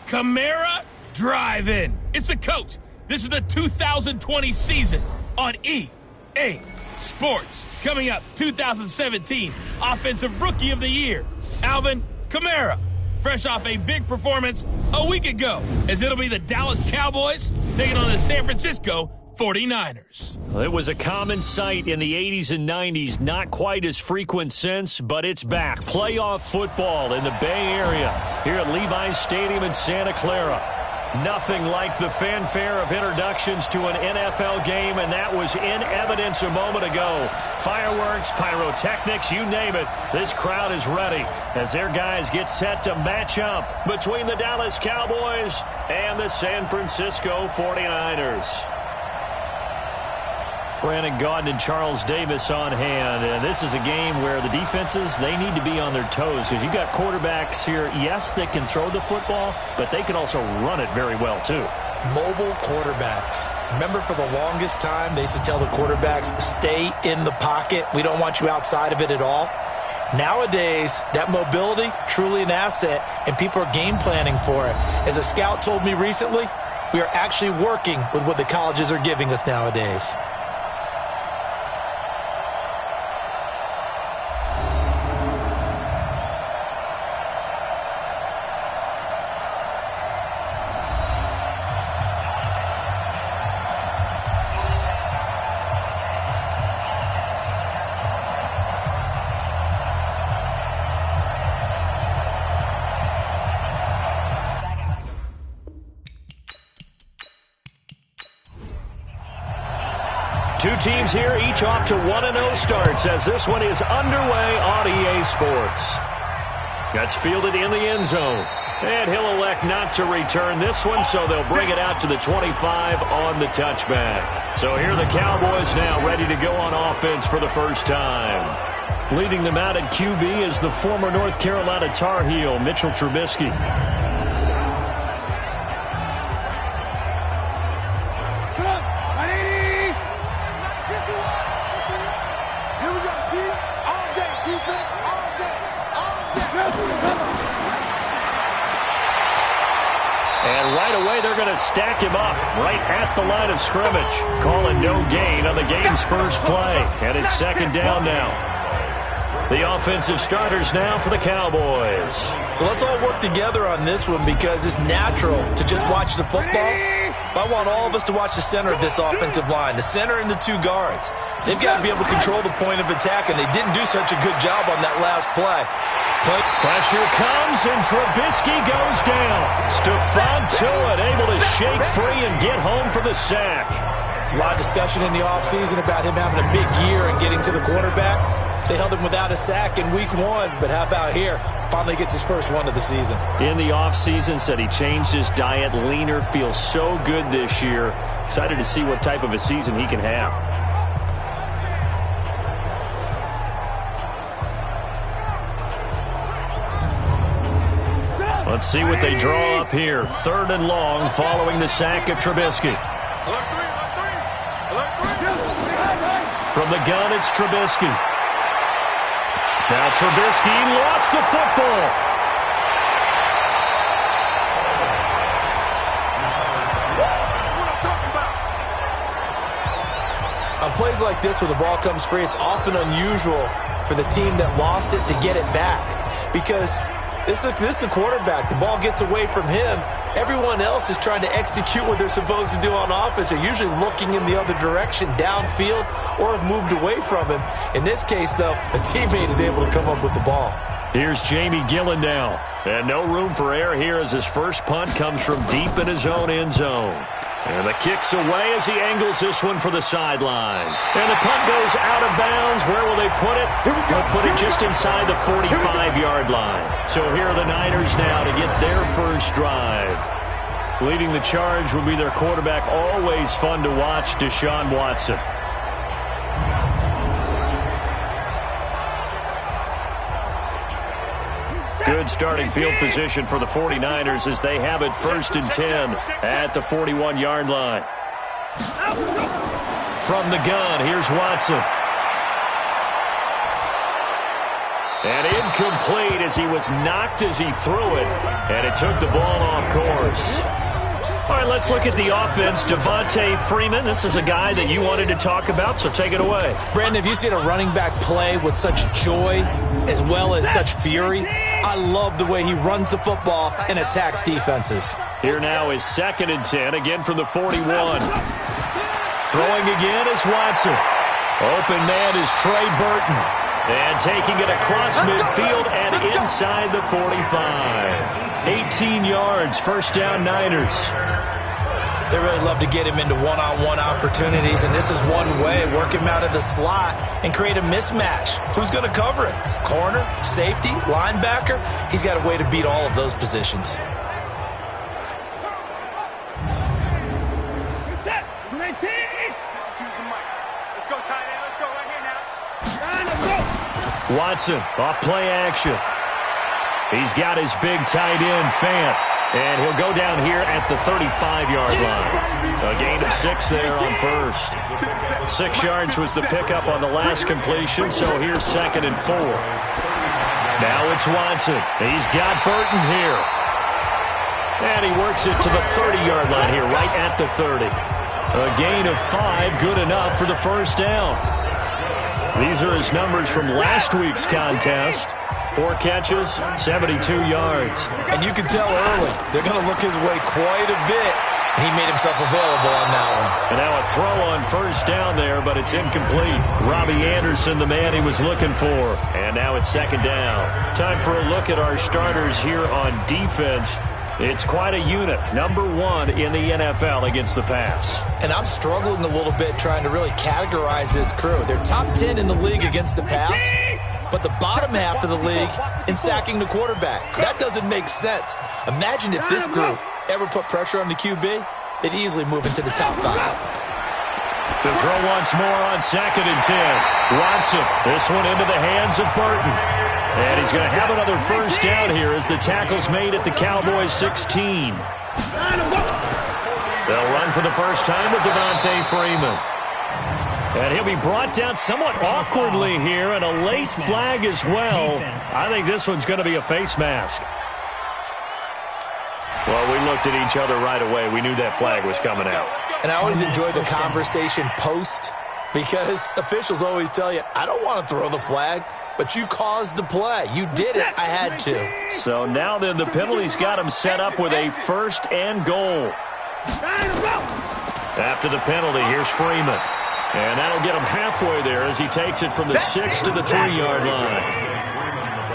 Kamara Drive-In. It's the coach. This is the 2020 season on EA Sports. Coming up, 2017 Offensive Rookie of the Year, Alvin Kamara. Fresh off a big performance a week ago, as it'll be the Dallas Cowboys taking on the San Francisco 49ers. Well, it was a common sight in the 80s and 90s, not quite as frequent since, but it's back. Playoff football in the Bay Area here at Levi's Stadium in Santa Clara. Nothing like the fanfare of introductions to an NFL game, and that was in evidence a moment ago. Fireworks, pyrotechnics, you name it. This crowd is ready as their guys get set to match up between the Dallas Cowboys and the San Francisco 49ers. Brandon Gaudin and Charles Davis on hand. And this is a game where the defenses, they need to be on their toes because you got quarterbacks here, yes, that can throw the football, but they can also run it very well, too. Mobile quarterbacks. Remember, for the longest time, they used to tell the quarterbacks, stay in the pocket. We don't want you outside of it at all. Nowadays, that mobility, truly an asset, and people are game planning for it. As a scout told me recently, we are actually working with what the colleges are giving us nowadays. Two teams here, each off to 1-0 starts as this one is underway on EA Sports. That's fielded in the end zone. And he'll elect not to return this one, so they'll bring it out to the 25 on the touchback. So here are the Cowboys now ready to go on offense for the first time. Leading them out at QB is the former North Carolina Tar Heel, Mitchell Trubisky. And right away, they're going to stack him up right at the line of scrimmage. Calling no gain on the game's first play. And it's second down now. The offensive starters now for the Cowboys. So let's all work together on this one because it's natural to just watch the football. But I want all of us to watch the center of this offensive line, the center and the two guards. They've got to be able to control the point of attack, and they didn't do such a good job on that last play. Pressure comes, and Trubisky goes down. Stephon Tuitt able to shake free and get home for the sack. There's a lot of discussion in the offseason about him having a big year and getting to the quarterback. They held him without a sack in week 1, but how about here? Finally gets his first one of the season. In the offseason, said he changed his diet, leaner, feels so good this year. Excited to see what type of a season he can have. Let's see what they draw up here. 3rd and long following the sack of Trubisky. From the gun, it's Trubisky. Now Trubisky lost the football. On plays like this where the ball comes free, it's often unusual for the team that lost it to get it back. Because this is a quarterback. The ball gets away from him. Everyone else is trying to execute what they're supposed to do on offense. They're usually looking in the other direction, downfield, or have moved away from him. In this case, though, a teammate is able to come up with the ball. Here's Jamie Gillen now. And no room for error here as his first punt comes from deep in his own end zone. And the kick's away as he angles this one for the sideline. And the punt goes out of bounds. Where will they put it? They'll put it just inside the 45-yard line. So here are the Niners now to get their first drive. Leading the charge will be their quarterback. Always fun to watch, Deshaun Watson. Good starting field position for the 49ers as they have it 1st and 10 at the 41-yard line. From the gun, here's Watson. And incomplete as he was knocked as he threw it, and it took the ball off course. All right, let's look at the offense. Devontae Freeman, this is a guy that you wanted to talk about, so take it away. Brandon, have you seen a running back play with such joy as well as such fury? I love the way he runs the football and attacks defenses. Here now is 2nd and 10, again from the 41. Throwing again is Watson. Open man is Trey Burton. And taking it across midfield and inside the 45. 18 yards, first down Niners. They really love to get him into one-on-one opportunities, and this is one way. Work him out of the slot and create a mismatch. Who's going to cover him? Corner, safety, linebacker? He's got a way to beat all of those positions. Set. 19. Choose the mic. Let's go, tight end. Let's go right here now. Watson, off play action. He's got his big tight end, Fant. And he'll go down here at the 35-yard line. A gain of 6 there on first. 6 yards was the pickup on the last completion, so here's 2nd and 4. Now it's Watson. He's got Burton here. And he works it to the 30-yard line here, right at the 30. A gain of 5, good enough for the first down. These are his numbers from last week's contest. 4 catches, 72 yards. And you can tell early, they're going to look his way quite a bit. And he made himself available on that one. And now a throw on first down there, but it's incomplete. Robbie Anderson, the man he was looking for. And now it's 2nd down. Time for a look at our starters here on defense. It's quite a unit. Number 1 in the NFL against the pass. And I'm struggling a little bit trying to really categorize this crew. They're top 10 in the league against the pass, but the bottom half of the league in sacking the quarterback. That doesn't make sense. Imagine if this group ever put pressure on the QB, they'd easily move into the top 5. To throw once more on 2nd and 10. Watson, this one into the hands of Burton. And he's going to have another first down here as the tackle's made at the Cowboys 16. They'll run for the first time with Devontae Freeman. And he'll be brought down somewhat awkwardly here, and a late flag as well. I think this one's going to be a face mask. Well, we looked at each other right away. We knew that flag was coming out. And I always enjoy the conversation post, because officials always tell you, I don't want to throw the flag, but you caused the play. You did it. I had to. So now then the penalty's got him set up with a 1st and goal. After the penalty, here's Freeman. And that'll get him halfway there as he takes it from the 6 to the 3-yard line.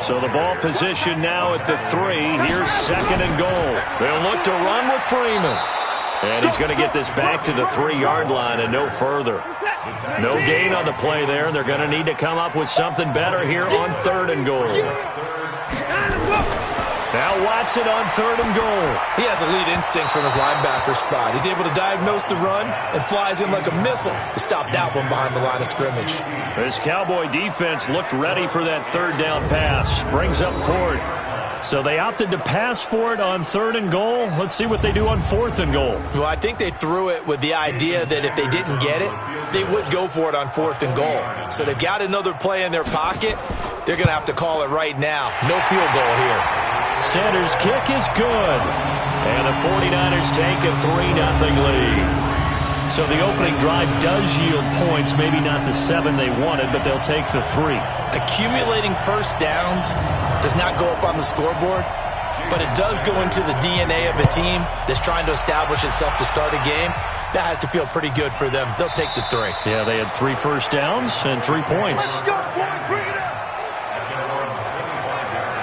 So the ball position now at the 3. Here's 2nd and goal. They'll look to run with Freeman. And he's going to get this back to the 3-yard line and no further. No gain on the play there. They're going to need to come up with something better here on 3rd and goal. Now Watson on 3rd and goal. He has elite instincts from his linebacker spot. He's able to diagnose the run and flies in like a missile to stop that one behind the line of scrimmage. This Cowboy defense looked ready for that 3rd down pass. Brings up 4th. So they opted to pass for it on 3rd and goal. Let's see what they do on 4th and goal. Well, I think they threw it with the idea that if they didn't get it, they would go for it on 4th and goal. So they've got another play in their pocket. They're going to have to call it right now. No field goal here. Sanders' kick is good. And the 49ers take a 3-0 lead. So the opening drive does yield points, maybe not the 7 they wanted, but they'll take the 3. Accumulating first downs does not go up on the scoreboard, but it does go into the DNA of a team that's trying to establish itself to start a game. That has to feel pretty good for them. They'll take the 3. Yeah, they had 3 first downs and 3 points.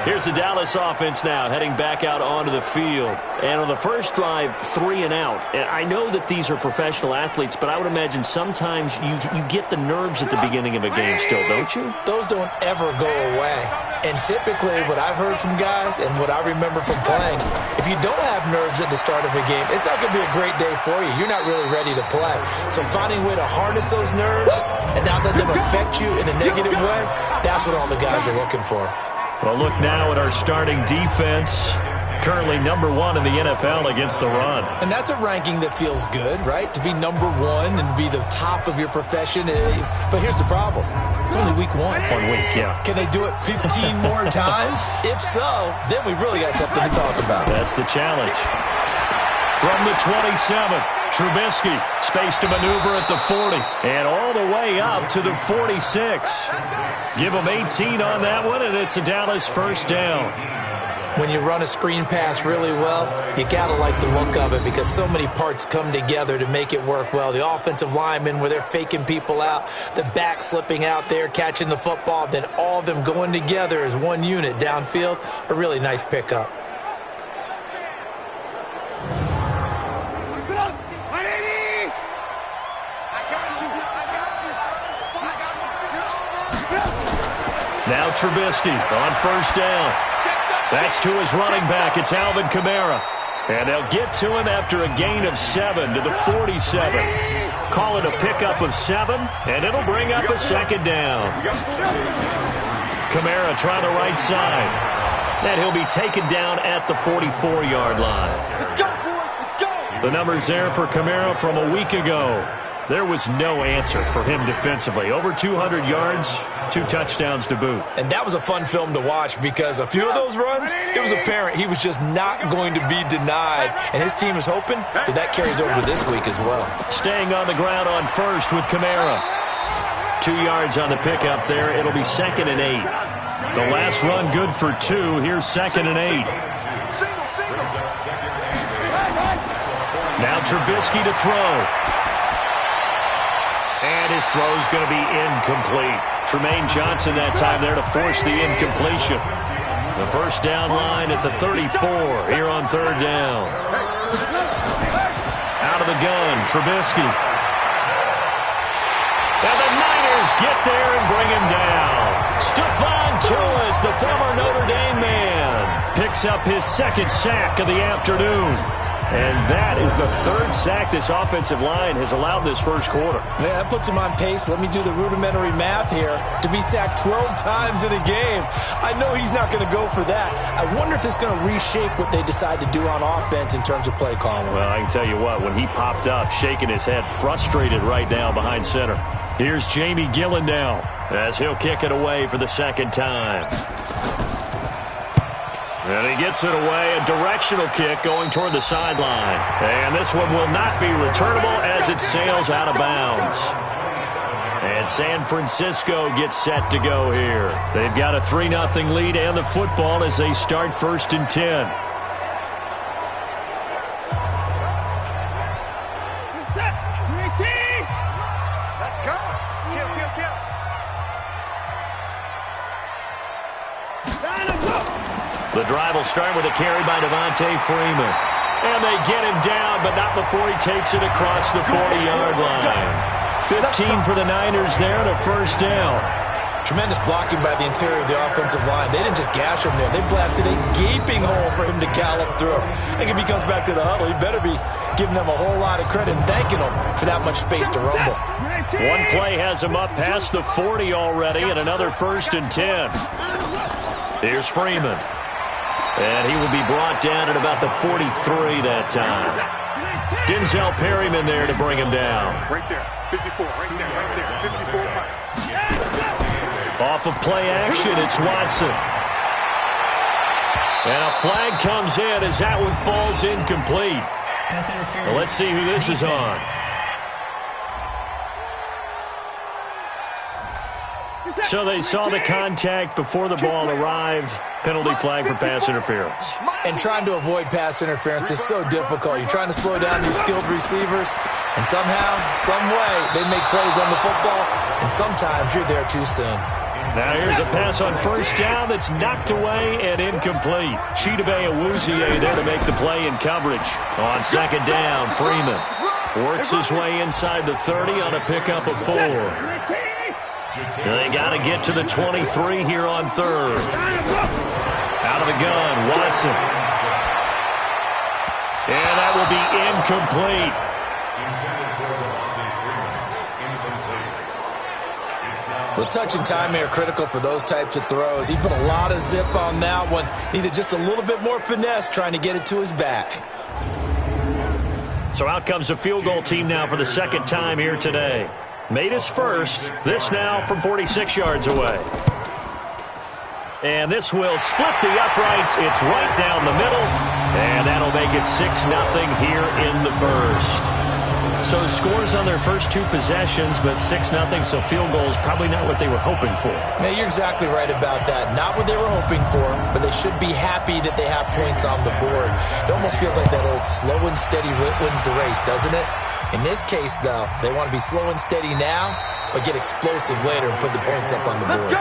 Here's the Dallas offense now, heading back out onto the field. And on the first drive, 3 and out. And I know that these are professional athletes, but I would imagine sometimes you get the nerves at the beginning of a game still, don't you? Those don't ever go away. And typically what I've heard from guys and what I remember from playing, if you don't have nerves at the start of a game, it's not going to be a great day for you. You're not really ready to play. So finding a way to harness those nerves and not let them affect you in a negative way, that's what all the guys are looking for. Well, look now at our starting defense. Currently number 1 in the NFL against the run. And that's a ranking that feels good, right? To be number 1 and be the top of your profession. But here's the problem. It's only week 1. 1 week, yeah. Can they do it 15 more times? If so, then we really got something to talk about. That's the challenge. From the 27, Trubisky, space to maneuver at the 40, and all the way up to the 46. Give him 18 on that one, and it's a Dallas first down. When you run a screen pass really well, you got to like the look of it because so many parts come together to make it work well. The offensive linemen, where they're faking people out, the back slipping out there, catching the football, then all of them going together as one unit downfield, a really nice pickup. Now Trubisky on first down. That's to his running back. It's Alvin Kamara. And they'll get to him after a gain of 7 to the 47. Call it a pickup of 7, and it'll bring up a second down. Kamara trying the right side. And he'll be taken down at the 44-yard line. Let's go, boys. Let's go. The numbers there for Kamara from a week ago. There was no answer for him defensively. Over 200 yards, 2 touchdowns to boot. And that was a fun film to watch because a few of those runs, it was apparent he was just not going to be denied. And his team is hoping that carries over to this week as well. Staying on the ground on first with Kamara. 2 yards on the pickup there. It'll be 2nd and 8. The last run good for 2. Here's 2nd and 8. Now Trubisky to throw. And his throw's going to be incomplete. Tremaine Johnson that time there to force the incompletion. The first down line at the 34 here on 3rd down. Out of the gun, Trubisky. And the Niners get there and bring him down. Stephon Tuitt, the former Notre Dame man, picks up his 2nd sack of the afternoon. And that is the 3rd sack this offensive line has allowed this first quarter. Man, that puts him on pace. Let me do the rudimentary math here. To be sacked 12 times in a game, I know he's not going to go for that. I wonder if it's going to reshape what they decide to do on offense in terms of play calling. Well, I can tell you what, when he popped up, shaking his head, frustrated right now behind center. Here's Jamie Gillen now as he'll kick it away for the 2nd time. And he gets it away, a directional kick going toward the sideline. And this one will not be returnable as it sails out of bounds. And San Francisco gets set to go here. They've got a 3-0 lead and the football as they start 1st and 10. Let's go. Kill, kill, kill. The drive will start with a carry by Devontae Freeman. And they get him down, but not before he takes it across the 40-yard line. 15 for the Niners there to first down. Tremendous blocking by the interior of the offensive line. They didn't just gash him there. They blasted a gaping hole for him to gallop through. I think if he comes back to the huddle, he better be giving them a whole lot of credit and thanking them for that much space to rumble. One play has him up past the 40 already, and another 1st and 10. Here's Freeman. And he will be brought down at about the 43 that time. Denzel Perryman there to bring him down. Right there. 54. Right there. Right there. 54. Off of play action, it's Watson. And a flag comes in as that one falls incomplete. Well, let's see who this is on. So they saw the contact before the ball arrived. Penalty flag for pass interference. And trying to avoid pass interference is so difficult. You're trying to slow down these skilled receivers, and somehow, some way, they make plays on the football, and sometimes you're there too soon. Now here's a pass on first down that's knocked away and incomplete. Chidobe Awuzie there to make the play in coverage. On 2nd down, Freeman works his way inside the 30 on a pickup of 4. They got to get to the 23 here on 3rd. Out of the gun, Watson. And that will be incomplete. Well, touch and timing are critical for those types of throws. He put a lot of zip on that one. Needed just a little bit more finesse trying to get it to his back. So out comes a field goal team now for the second time here today. Made his first. This now from 46 yards away. And this will split the uprights. It's right down the middle. And that'll make it 6-0 here in the first. So scores on their first two possessions, but 6-0, so field goal is probably not what they were hoping for. Yeah, you're exactly right about that. Not what they were hoping for, but they should be happy that they have points on the board. It almost feels like that old slow and steady wins the race, doesn't it? In this case, though, they want to be slow and steady now, but get explosive later and put the points up on the board.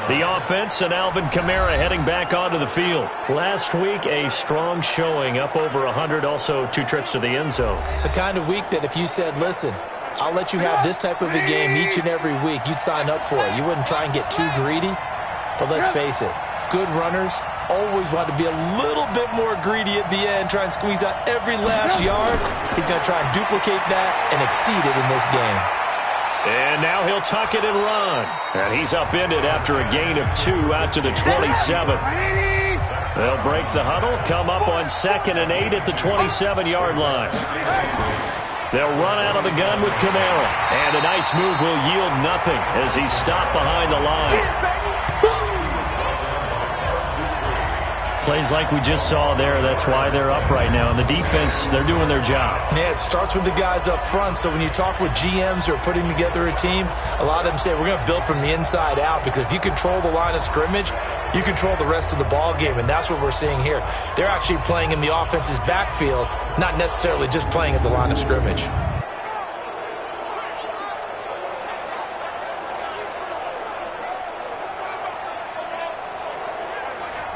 The offense and Alvin Kamara heading back onto the field. Last week, a strong showing, up over 100, also 2 trips to the end zone. It's the kind of week that if you said, listen, I'll let you have this type of a game each and every week, you'd sign up for it. You wouldn't try and get too greedy. But let's face it, good runners always want to be a little bit more greedy at the end, try and squeeze out every last yard. He's going to try and duplicate that and exceed it in this game. And now he'll tuck it and run. And he's upended after a gain of 2 out to the 27. They'll break the huddle, come up on 2nd and 8 at the 27-yard line. They'll run out of the gun with Kamara. And a nice move will yield nothing as he's stopped behind the line. Plays like we just saw there, that's why they're up right now. And the defense, they're doing their job. Yeah, it starts with the guys up front. So when you talk with GMs who are putting together a team, a lot of them say, we're going to build from the inside out, because if you control the line of scrimmage, you control the rest of the ball game, and that's what we're seeing here. They're actually playing in the offense's backfield, not necessarily just playing at the line of scrimmage.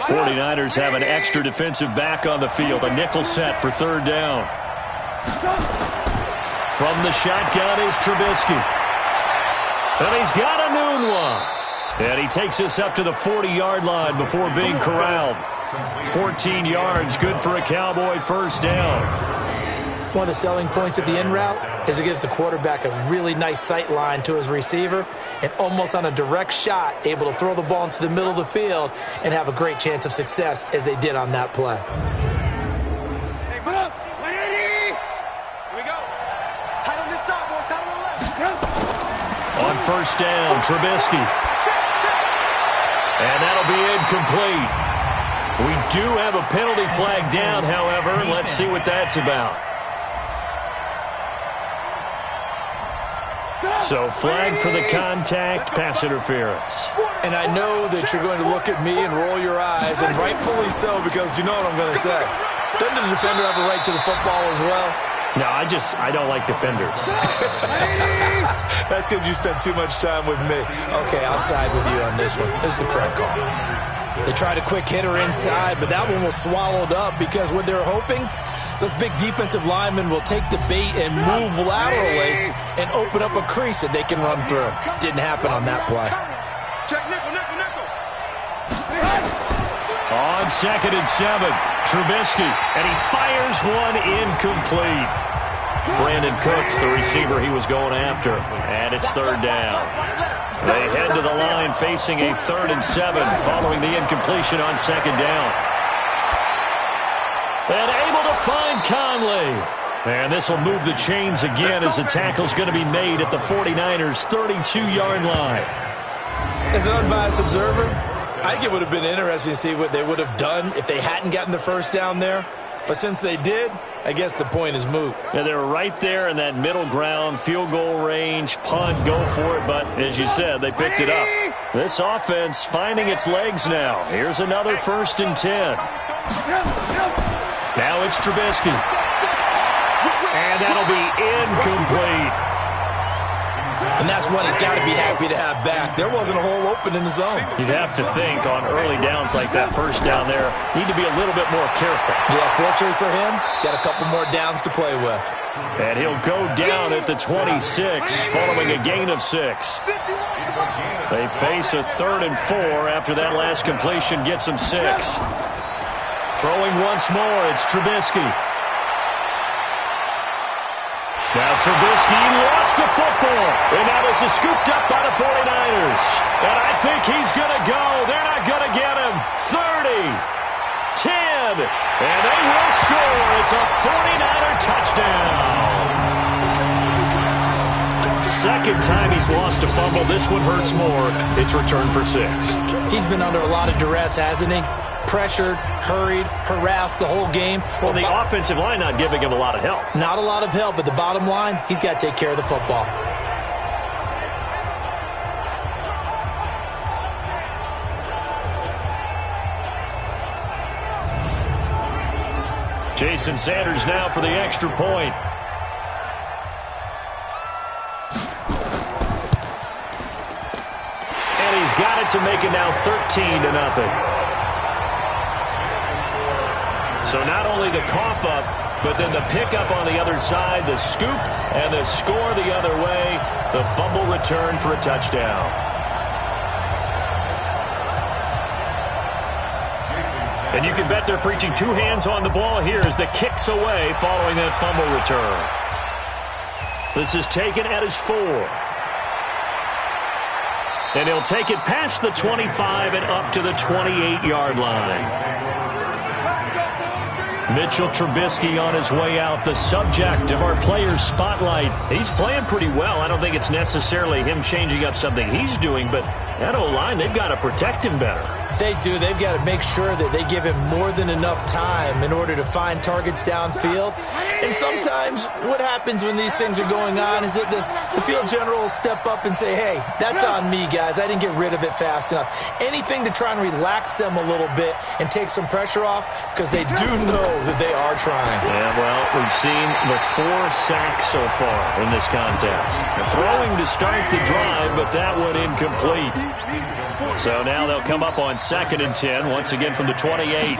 The 49ers have an extra defensive back on the field, a nickel set for 3rd down. From the shotgun is Trubisky. And he's got a noon one. And he takes us up to the 40-yard line before being corralled. 14 yards, good for a Cowboy first down. One of the selling points of the in route is it gives the quarterback a really nice sight line to his receiver, and almost on a direct shot, able to throw the ball into the middle of the field and have a great chance of success as they did on that play. Hey, put up. 180. Here we go. Tight on this side, boys. Tight on the left. On first down, Trubisky. And that'll be incomplete. We do have a penalty flag down, however. Let's see what that's about. So flag for the contact, pass interference. And I know that you're going to look at me and roll your eyes, and rightfully so, because you know what I'm going to say. Doesn't the defender have a right to the football as well? No, I don't like defenders. That's because you spent too much time with me. Okay, I'll side with you on this one. This is the correct call. They tried a quick hitter inside, but that one was swallowed up because what they're hoping, those big defensive linemen will take the bait and move laterally and open up a crease that they can run through. Didn't happen on that play. Check nickel, nickel, nickel. On 2nd and 7, Trubisky, and he fires one incomplete. Brandon Cooks, the receiver he was going after, and it's 3rd down. They head to the line facing a 3rd and 7 following the incompletion on 2nd down. And able to find Conley. And this will move the chains again as the tackle's going to be made at the 49ers' 32-yard line. As an unbiased observer, I think it would have been interesting to see what they would have done if they hadn't gotten the first down there. But since they did, I guess the point is moot. Yeah, they're right there in that middle ground, field goal range, punt, go for it. But as you said, they picked it up. This offense finding its legs now. Here's another 1st and 10. Now it's Trubisky. And that'll be incomplete. And that's one he's got to be happy to have back. There wasn't a hole open in the zone. You'd have to think on early downs like that, first down there, need to be a little bit more careful. Yeah, fortunately for him, got a couple more downs to play with. And he'll go down at the 26 following a gain of 6. They face a 3rd and 4 after that last completion gets them 6. Throwing once more, it's Trubisky. Now Trubisky lost the football, and now this is scooped up by the 49ers. And I think he's going to go. They're not going to get him. 30, 10, and they will score. It's a 49er touchdown. Second time he's lost a fumble. This one hurts more. It's returned for 6. He's been under a lot of duress, hasn't he? Pressured, hurried, harassed the whole game. Well, the offensive line not giving him a lot of help. Not a lot of help, but the bottom line, he's got to take care of the football. Jason Sanders now for the extra point. And he's got it to make it now 13-0. So not only the cough up, but then the pickup on the other side, the scoop, and the score the other way. The fumble return for a touchdown. And you can bet they're preaching 2 hands on the ball here as the kick's away following that fumble return. This is taken at his 4. And he'll take it past the 25 and up to the 28-yard line. Mitchell Trubisky on his way out, the subject of our players' spotlight. He's playing pretty well. I don't think it's necessarily him changing up something he's doing, but that O-line, they've got to protect him better. They do. They've got to make sure that they give him more than enough time in order to find targets downfield. And sometimes what happens when these things are going on is that the field general will step up and say, hey, that's on me, guys. I didn't get rid of it fast enough. Anything to try and relax them a little bit and take some pressure off because they do know that they are trying. Yeah, well, we've seen the 4 sacks so far in this contest. Throwing to start the drive, but that one incomplete. So now they'll come up on 2nd and 10, once again from the 28.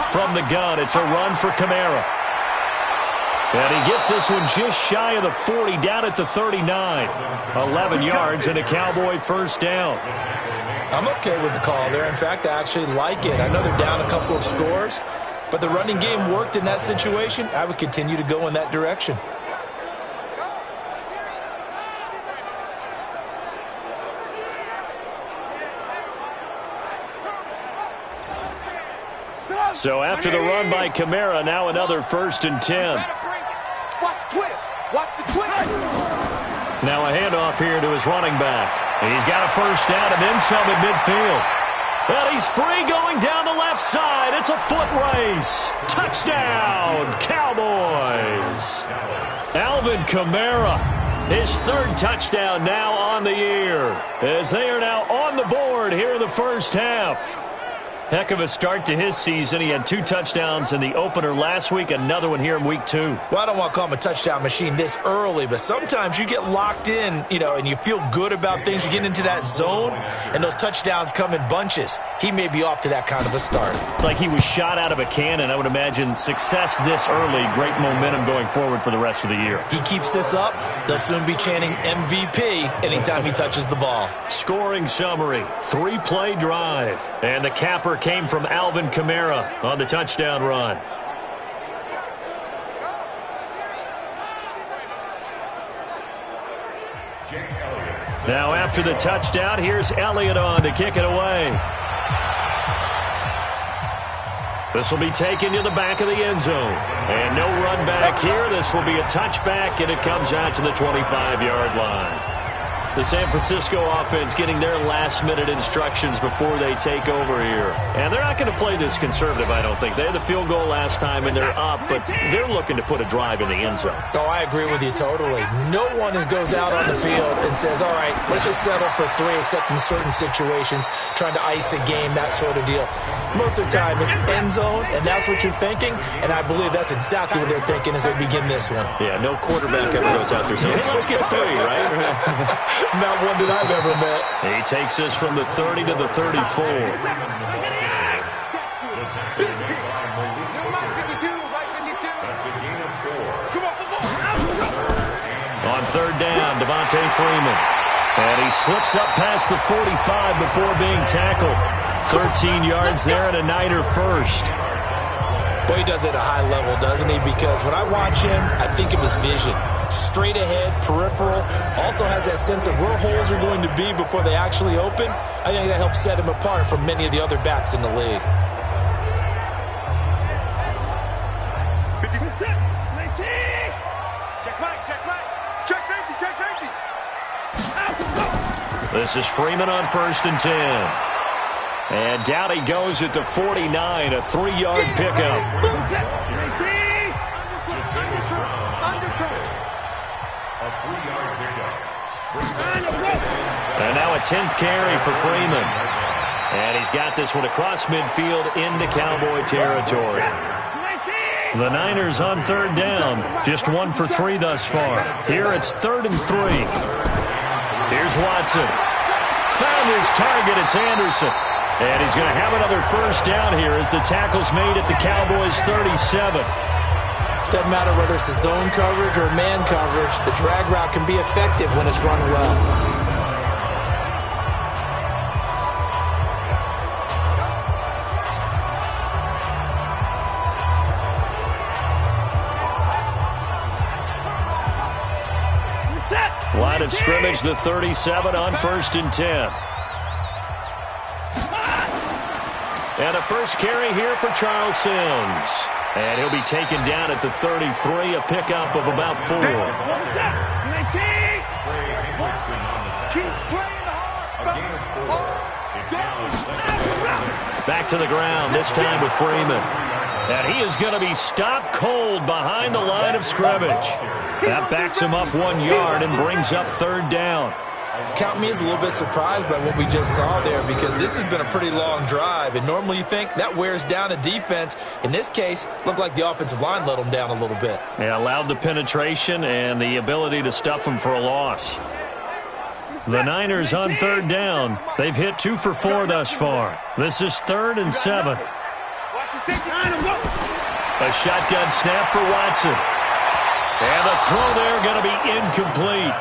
From the gun, it's a run for Kamara. And he gets this one just shy of the 40, down at the 39. 11 yards and a Cowboy first down. I'm okay with the call there. In fact, I actually like it. I know they're down a couple of scores, but the running game worked in that situation. I would continue to go in that direction. So after the run by Kamara, now another 1st and 10. Watch the twist. Watch the twist. Now a handoff here to his running back. He's got a first down and then some at midfield. But he's free going down the left side. It's a foot race. Touchdown, Cowboys. Alvin Kamara, his 3rd touchdown now on the year, as they are now on the board here in the first half. Heck of a start to his season. He had 2 touchdowns in the opener last week, another one here in week 2. Well, I don't want to call him a touchdown machine this early, but sometimes you get locked in, and you feel good about things. You get into that zone, and those touchdowns come in bunches. He may be off to that kind of a start. It's like he was shot out of a cannon. I would imagine success this early, great momentum going forward for the rest of the year. He keeps this up, they'll soon be chanting MVP anytime he touches the ball. Scoring summary, 3-play drive, and the capper came from Alvin Kamara on the touchdown run. Now after the touchdown, here's Elliott on to kick it away. This will be taken to the back of the end zone. And no run back here. This will be a touchback, and it comes out to the 25-yard line. The San Francisco offense getting their last-minute instructions before they take over here. And they're not going to play this conservative, I don't think. They had the field goal last time, and they're up, but they're looking to put a drive in the end zone. Oh, I agree with you totally. No one goes out on the field and says, all right, let's just settle for 3, except in certain situations, trying to ice a game, that sort of deal. Most of the time, it's end zone, and that's what you're thinking, and I believe that's exactly what they're thinking as they begin this one. Yeah, no quarterback ever goes out there saying, hey, let's get 3, right? Not one that I've ever met. He takes this from the 30 to the 34. On 3rd down, Devontae Freeman. And he slips up past the 45 before being tackled. 13 yards there and a Niner first. Well, he does it at a high level, doesn't he? Because when I watch him, I think of his vision. Straight ahead, peripheral, also has that sense of where holes are going to be before they actually open. I think that helps set him apart from many of the other backs in the league. 50%. Check right, check right. Check safety, check safety. This is Freeman on 1st and 10. And down he goes at the 49, a 3-yard pickup. And now a 10th carry for Freeman. And he's got this one across midfield into Cowboy territory. The Niners on 3rd down, just 1 for 3 thus far. Here it's 3rd and 3. Here's Watson. Found his target, it's Anderson. And he's going to have another 1st down here as the tackle's made at the Cowboys' 37. Doesn't matter whether it's a zone coverage or man coverage, the drag route can be effective when it's run well. Line of scrimmage, the 37 on 1st and 10. And a 1st carry here for Charles Sims. And he'll be taken down at the 33, a pickup of about 4. Back to the ground, this time with Freeman. And he is going to be stopped cold behind the line of scrimmage. That backs him up 1 yard and brings up 3rd down. Count me as a little bit surprised by what we just saw there, because this has been a pretty long drive, and normally you think that wears down a defense. In this case, looked like the offensive line let them down a little bit. Yeah, allowed the penetration and the ability to stuff them for a loss. The Niners on 3rd down. They've hit 2 for 4 thus far. This is 3rd and 7. A shotgun snap for Watson. And the throw there going to be incomplete.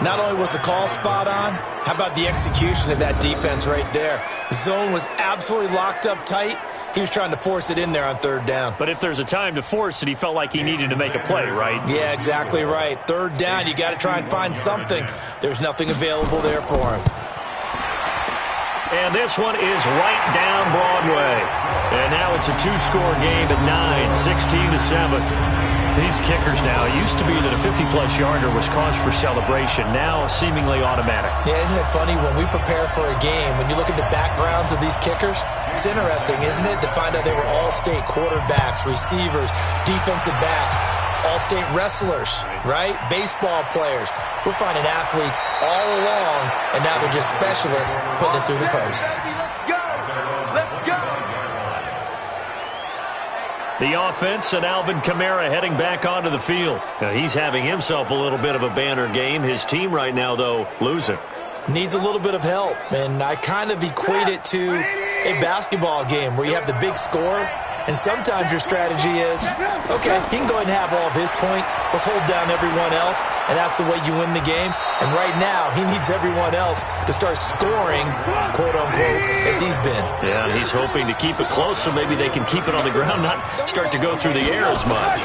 Not only was the call spot on, how about the execution of that defense right there? The zone was absolutely locked up tight. He was trying to force it in there on 3rd down. But if there's a time to force it, he felt like he needed to make a play, right? Yeah, exactly right. 3rd down, you got to try and find something. There's nothing available there for him. And this one is right down Broadway. And now it's a 2-score game at 9, 16-7. These kickers now, it used to be that a 50-plus yarder was cause for celebration. Now seemingly automatic. Yeah, isn't it funny when we prepare for a game, when you look at the backgrounds of these kickers, it's interesting, isn't it, to find out they were all-state quarterbacks, receivers, defensive backs, all-state wrestlers, right? Baseball players. We're finding athletes all along, and now they're just specialists putting it through the posts. Let's go! Let's go! The offense and Alvin Kamara heading back onto the field. Now, he's having himself a little bit of a banner game. His team right now, though, losing. Needs a little bit of help, and I kind of equate it to a basketball game where you have the big score, and sometimes your strategy is, okay, he can go ahead and have all of his points. Let's hold down everyone else, and that's the way you win the game. And right now, he needs everyone else to start scoring, quote-unquote, as he's been. Yeah, he's hoping to keep it close so maybe they can keep it on the ground, not start to go through the air as much.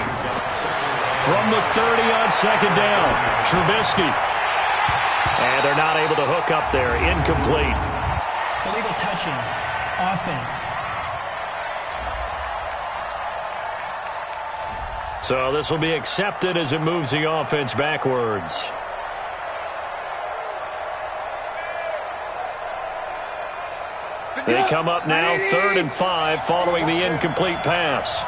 From the 30 on 2nd down, Trubisky. And they're not able to hook up there. Incomplete. Illegal touching. Offense. So this will be accepted as it moves the offense backwards. They come up now 3rd and 5 following the incomplete pass.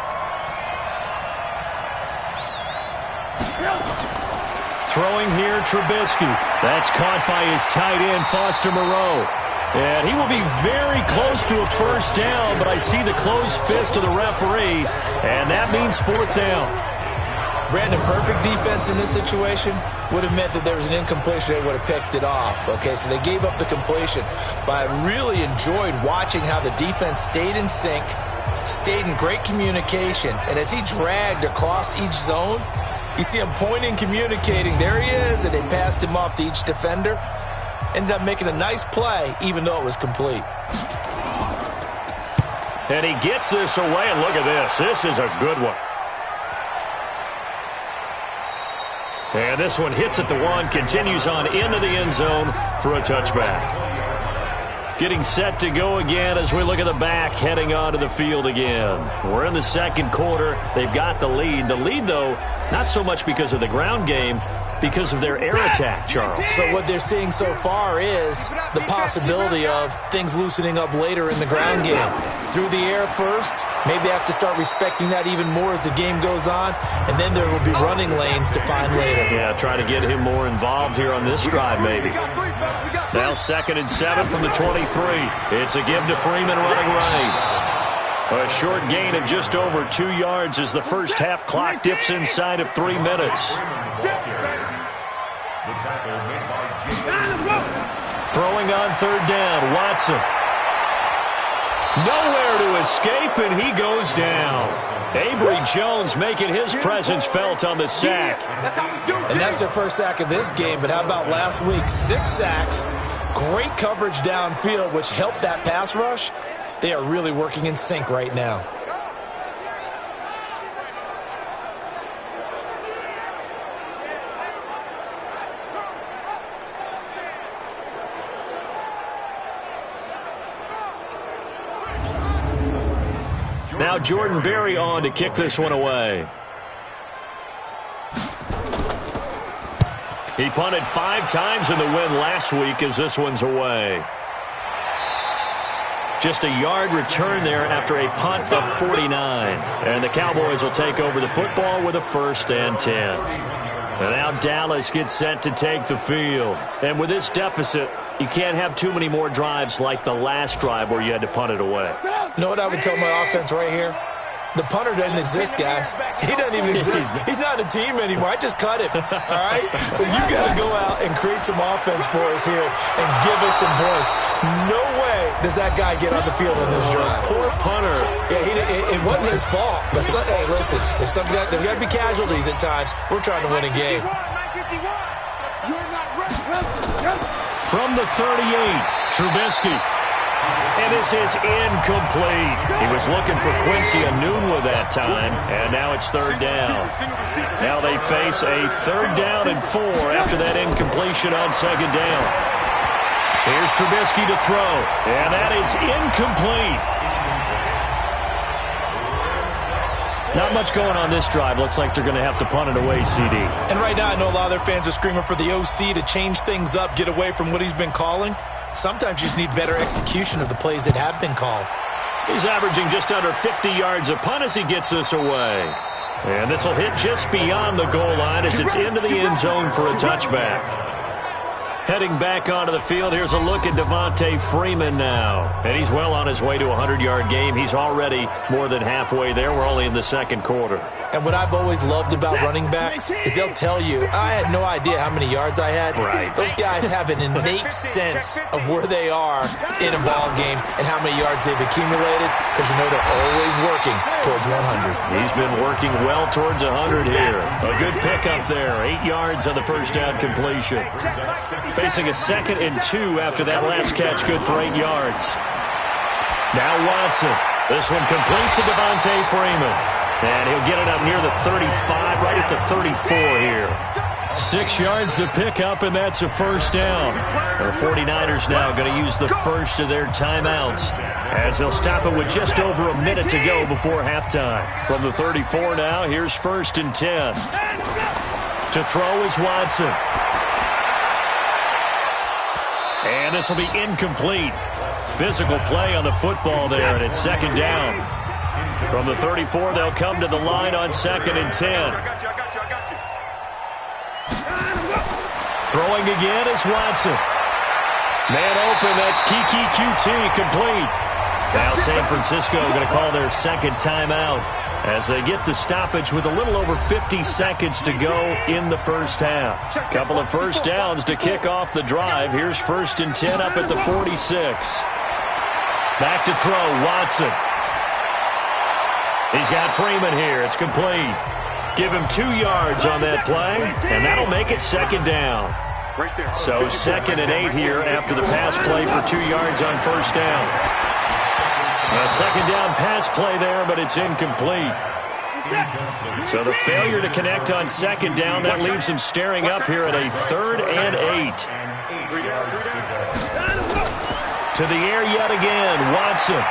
Throwing here, Trubisky. That's caught by his tight end, Foster Moreau. And he will be very close to a 1st down, but I see the closed fist of the referee, and that means 4th down. Brandon, perfect defense in this situation would have meant that there was an incompletion. They would have picked it off. Okay, so they gave up the completion. But I really enjoyed watching how the defense stayed in sync, stayed in great communication, and as he dragged across each zone, you see him pointing, communicating. There he is, and they passed him off to each defender. Ended up making a nice play, even though it was complete. And he gets this away, and look at this. This is a good one. And this one hits at the 1, continues on into the end zone for a touchback. Getting set to go again as we look at the back, heading onto the field again. We're in the second quarter. They've got the lead. The lead, though, not so much because of the ground game, because of their air attack, Charles. So what they're seeing so far is the possibility of things loosening up later in the ground game. Through the air first, maybe they have to start respecting that even more as the game goes on, and then there will be running lanes to find later. Yeah, try to get him more involved here on this drive maybe. Now 2nd and 7 from the 23. It's a give to Freeman running right. A short gain of just over 2 yards as the first half clock dips inside of 3 minutes. Throwing on 3rd down, Watson. Nowhere to escape, and he goes down. Avery Jones making his presence felt on the sack. And that's their first sack of this game, but how about last week? 6 sacks, great coverage downfield, which helped that pass rush. They are really working in sync right now. Now Jordan Berry on to kick this one away. He punted 5 times in the win last week as this one's away. Just a yard return there after a punt of 49. And the Cowboys will take over the football with a 1st and 10. And now Dallas gets set to take the field. And with this deficit, you can't have too many more drives like the last drive where you had to punt it away. You know what I would tell my offense right here? The punter doesn't exist, guys. He doesn't even exist. He's not a team anymore. I just cut him, all right? So you got to go out and create some offense for us here and give us some points. No way does that guy get on the field on this drive. Poor punter. Yeah, it wasn't his fault. But hey, listen, there's got to be casualties at times. We're trying to win a game. From the 38, Trubisky. And this is incomplete. He was looking for Quincy Enunwa that time, and now it's 3rd down. Now they face a 3rd down and 4 after that incompletion on 2nd down. Here's Trubisky to throw, and that is incomplete. Not much going on this drive. Looks like they're going to have to punt it away, CD. And right now I know a lot of their fans are screaming for the OC to change things up, get away from what he's been calling. Sometimes you just need better execution of the plays that have been called. He's averaging just under 50 yards a punt as he gets this away. And this will hit just beyond the goal line as it's into the end zone for a touchback. Heading back onto the field, here's a look at Devontae Freeman now. And he's well on his way to a 100-yard game. He's already more than halfway there. We're only in the second quarter. And what I've always loved about running backs is they'll tell you, I had no idea how many yards I had. Right. Those guys have an innate sense of where they are in a ball game and how many yards they've accumulated, because you know they're always working towards 100. He's been working well towards 100 here. A good pickup there. 8 yards on the first down completion. Facing a 2nd and 2 after that last catch, good for 8 yards. Now Watson. This one complete to Devontae Freeman. And he'll get it up near the 35, right at the 34 here. 6 yards to pick up, and that's a 1st down. The 49ers now going to use the first of their timeouts as they'll stop it with just over a minute to go before halftime. From the 34 now, here's 1st and 10. To throw is Watson. And this will be incomplete. Physical play on the football there, and it's 2nd down. From the 34, they'll come to the line on 2nd and 10. Throwing again is Watson. Man open, that's Kiki QT, complete. Now San Francisco going to call their 2nd timeout as they get the stoppage with a little over 50 seconds to go in the first half. Couple of 1st downs to kick off the drive. Here's 1st and 10 up at the 46. Back to throw, Watson. He's got Freeman here. It's complete. Give him 2 yards on that play, and that'll make it 2nd down. So 2nd and 8 here after the pass play for 2 yards on 1st down. A second down pass play there, but it's incomplete. So the failure to connect on second down, that leaves them staring up here at a 3rd and 8. To the air yet again, Watson.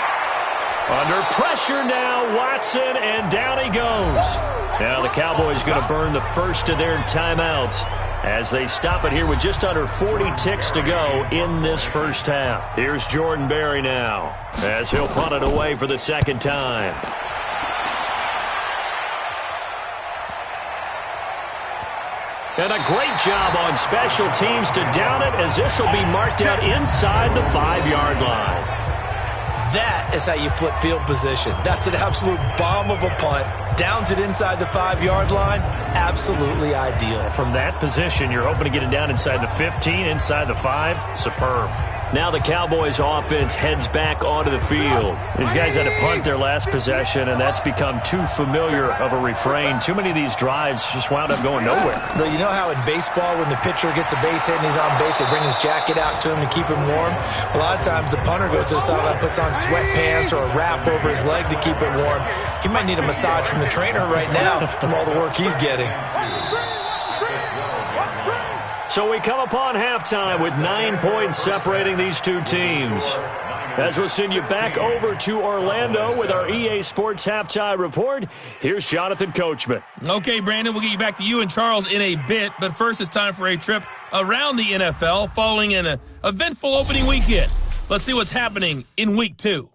Under pressure now, Watson, and down he goes. Now the Cowboys going to burn the first of their timeouts as they stop it here with just under 40 ticks to go in this first half. Here's Jordan Berry now as he'll punt it away for the second time. And a great job on special teams to down it, as this will be marked out inside the 5-yard line. That is how you flip field position. That's an absolute bomb of a punt. Downs it inside the 5-yard line. Absolutely ideal. From that position, you're hoping to get it down inside the 15, inside the 5. Superb. Now the Cowboys offense heads back onto the field. These guys had to punt their last possession, and that's become too familiar of a refrain. Too many of these drives just wound up going nowhere. But you know how in baseball, when the pitcher gets a base hit and he's on base, they bring his jacket out to him to keep him warm? A lot of times the punter goes to the sideline, puts on sweatpants or a wrap over his leg to keep it warm. He might need a massage from the trainer right now from all the work he's getting. So we come upon halftime with 9 points separating these two teams. As we'll send you back over to Orlando with our EA Sports Halftime Report, here's Jonathan Coachman. Okay, Brandon, we'll get you back to you and Charles in a bit, but first it's time for a trip around the NFL following an eventful opening weekend. Let's see what's happening in Week 2.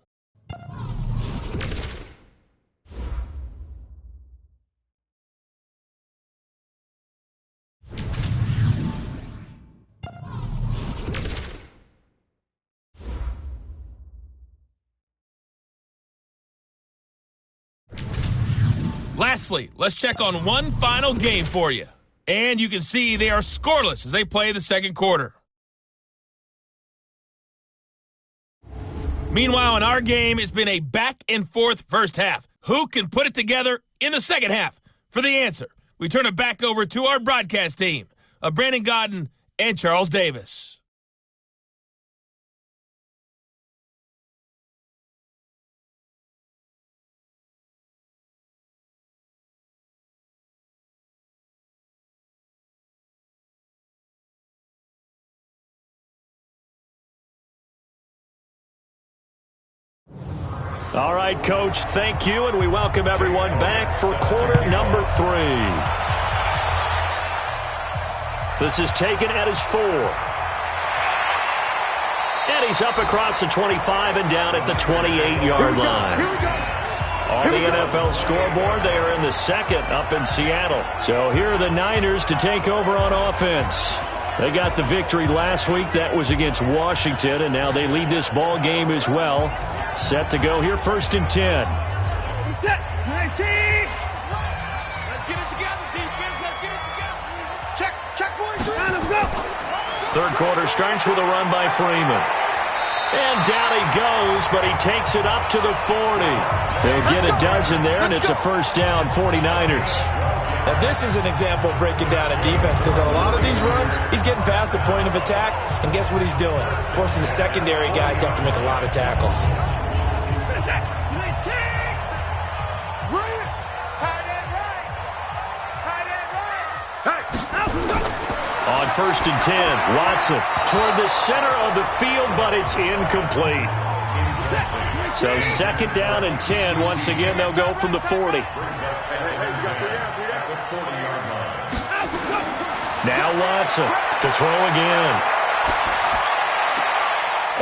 Lastly, let's check on one final game for you. And you can see they are scoreless as they play the second quarter. Meanwhile, in our game, it's been a back-and-forth first half. Who can put it together in the second half? For the answer, we turn it back over to our broadcast team of Brandon Godden and Charles Davis. All right, Coach, thank you, and we welcome everyone back for quarter number 3. This is taken at his 4. And he's up across the 25 and down at the 28-yard line. On the NFL scoreboard, they are in the second up in Seattle. So here are the Niners to take over on offense. They got the victory last week. That was against Washington, and now they lead this ball game as well. Set to go here, 1st and 10. Set. 19. Let's get it together, defense. Let's get it together. Check, boys. Let's go. Third quarter starts with a run by Freeman. And down he goes, but he takes it up to the 40. They'll get a dozen there, and it's a first down, 49ers. Now, this is an example of breaking down a defense, because on a lot of these runs, he's getting past the point of attack, and guess what he's doing? Forcing the secondary guys to have to make a lot of tackles. On 1st and 10, Watson toward the center of the field, but it's incomplete. So second down and 10. Once again, they'll go from the 40. Now Watson to throw again.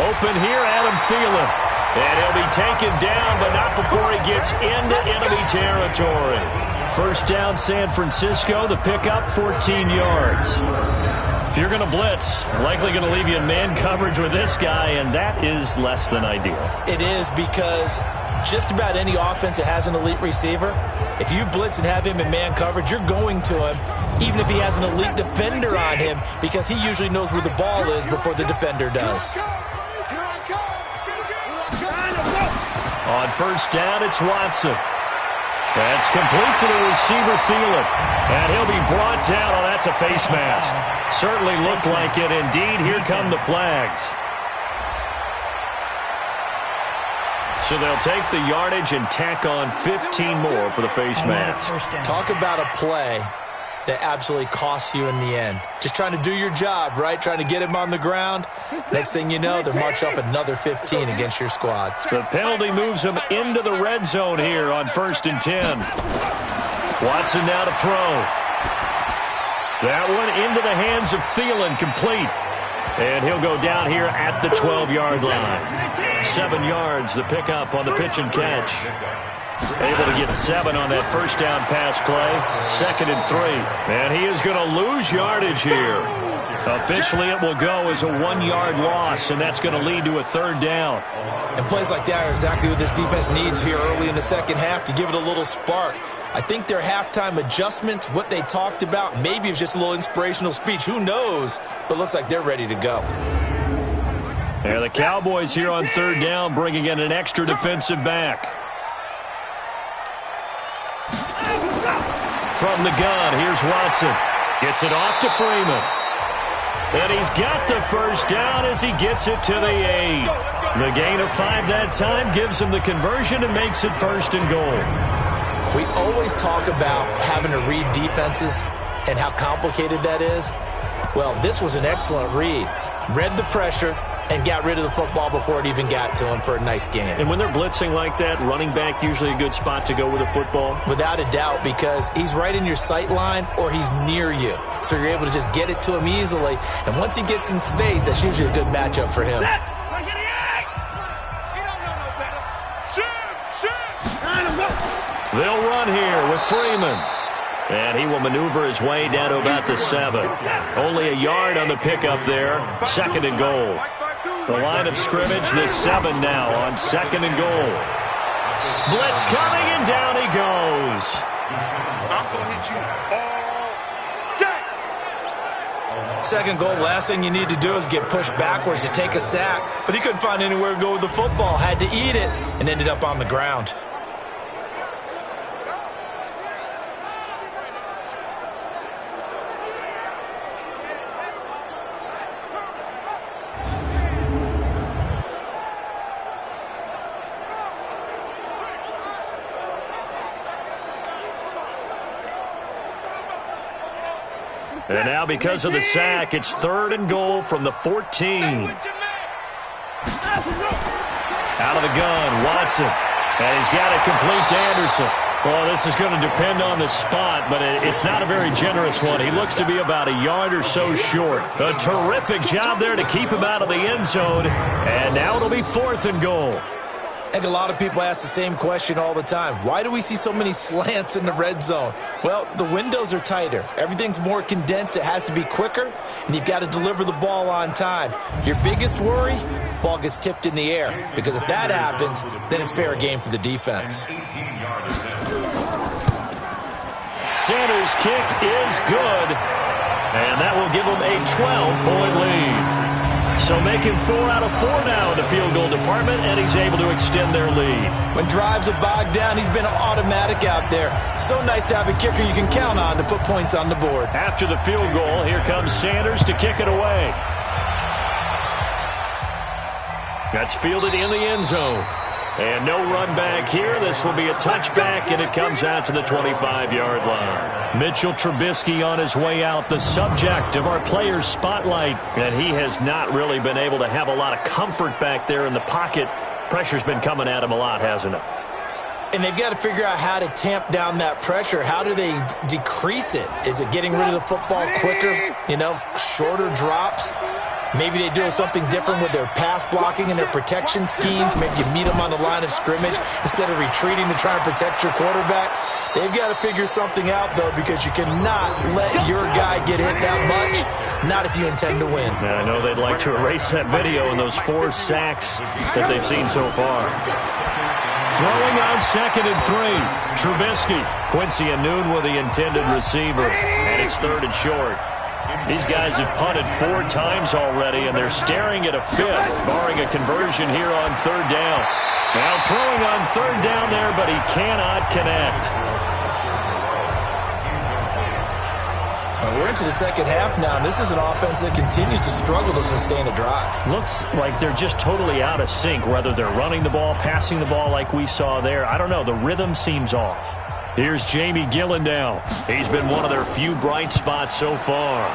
Open here, Adam Thielen. And he'll be taken down, but not before he gets into enemy territory. First down, San Francisco. The pickup, 14 yards. If you're going to blitz, likely going to leave you in man coverage with this guy, and that is less than ideal. It is, because just about any offense that has an elite receiver, if you blitz and have him in man coverage, you're going to him, even if he has an elite defender on him, because he usually knows where the ball is before the defender does. On first down, it's Watson. That's complete to the receiver, Thielen. And he'll be brought down. Oh, that's a face mask. Certainly looked like it. Indeed, here come the flags. So they'll take the yardage and tack on 15 more for the face mask. Talk about a play that absolutely costs you in the end. Just trying to do your job, right? Trying to get him on the ground. Next thing you know, they're marching off another 15 against your squad. The penalty moves them into the red zone here on 1st and 10. Watson now to throw. That one into the hands of Thielen, complete. And he'll go down here at the 12-yard line. 7 yards, the pickup on the pitch and catch. Able to get 7 on that first down pass play. 2nd and 3. And he is going to lose yardage here. Officially, it will go as a 1-yard loss, and that's going to lead to a 3rd down. And plays like that are exactly what this defense needs here early in the second half to give it a little spark. I think their halftime adjustments, what they talked about, maybe it was just a little inspirational speech. Who knows? But looks like they're ready to go. And the Cowboys here on 3rd down, bringing in an extra defensive back. From the gun, here's Watson. Gets it off to Freeman. And he's got the first down as he gets it to the 8. The gain of 5 that time gives him the conversion and makes it 1st and goal. We always talk about having to read defenses and how complicated that is. Well, this was an excellent read. Read the pressure and got rid of the football before it even got to him for a nice game. And when they're blitzing like that, running back usually a good spot to go with the football? Without a doubt, because he's right in your sight line or he's near you. So you're able to just get it to him easily. And once he gets in space, that's usually a good matchup for him. They'll run here with Freeman. And he will maneuver his way down to about the 7. Only a yard on the pickup there. 2nd and goal. The line of scrimmage, the 7 now on 2nd and goal. Blitz coming, and down he goes. I'm going to hit you all day. 2nd goal, last thing you need to do is get pushed backwards to take a sack. But he couldn't find anywhere to go with the football. Had to eat it and ended up on the ground. And now because of the sack, it's 3rd and goal from the 14. Out of the gun, Watson. And he's got it complete to Anderson. Well, this is going to depend on the spot, but it's not a very generous one. He looks to be about a yard or so short. A terrific job there to keep him out of the end zone. And now it'll be 4th and goal. I think a lot of people ask the same question all the time. Why do we see so many slants in the red zone? Well, the windows are tighter. Everything's more condensed. It has to be quicker, and you've got to deliver the ball on time. Your biggest worry, ball gets tipped in the air, because if that happens, then it's fair game for the defense. Sanders' kick is good, and that will give him a 12-point lead. So making 4 out of 4 now in the field goal department, and he's able to extend their lead. When drives are bogged down, he's been automatic out there. So nice to have a kicker you can count on to put points on the board. After the field goal, here comes Sanders to kick it away. That's fielded in the end zone. And no run back here. This will be a touchback, and it comes out to the 25-yard line. Mitchell Trubisky on his way out, the subject of our players' spotlight. And he has not really been able to have a lot of comfort back there in the pocket. Pressure's been coming at him a lot, hasn't it? And they've got to figure out how to tamp down that pressure. How do they decrease it? Is it getting rid of the football quicker? You know, shorter drops? Maybe they do something different with their pass blocking and their protection schemes. Maybe you meet them on the line of scrimmage instead of retreating to try and protect your quarterback. They've got to figure something out, though, because you cannot let your guy get hit that much, not if you intend to win. Yeah, I know they'd like to erase that video and those 4 sacks that they've seen so far. Throwing on 2nd and 3. Trubisky. Quincy Anoon with the intended receiver. And it's 3rd and short. These guys have punted 4 times already, and they're staring at a 5th, barring a conversion here on 3rd down. Now throwing on 3rd down there, but he cannot connect. We're into the second half now, and this is an offense that continues to struggle to sustain a drive. Looks like they're just totally out of sync, whether they're running the ball, passing the ball like we saw there. I don't know. The rhythm seems off. Here's Jamie Gillen now. He's been one of their few bright spots so far.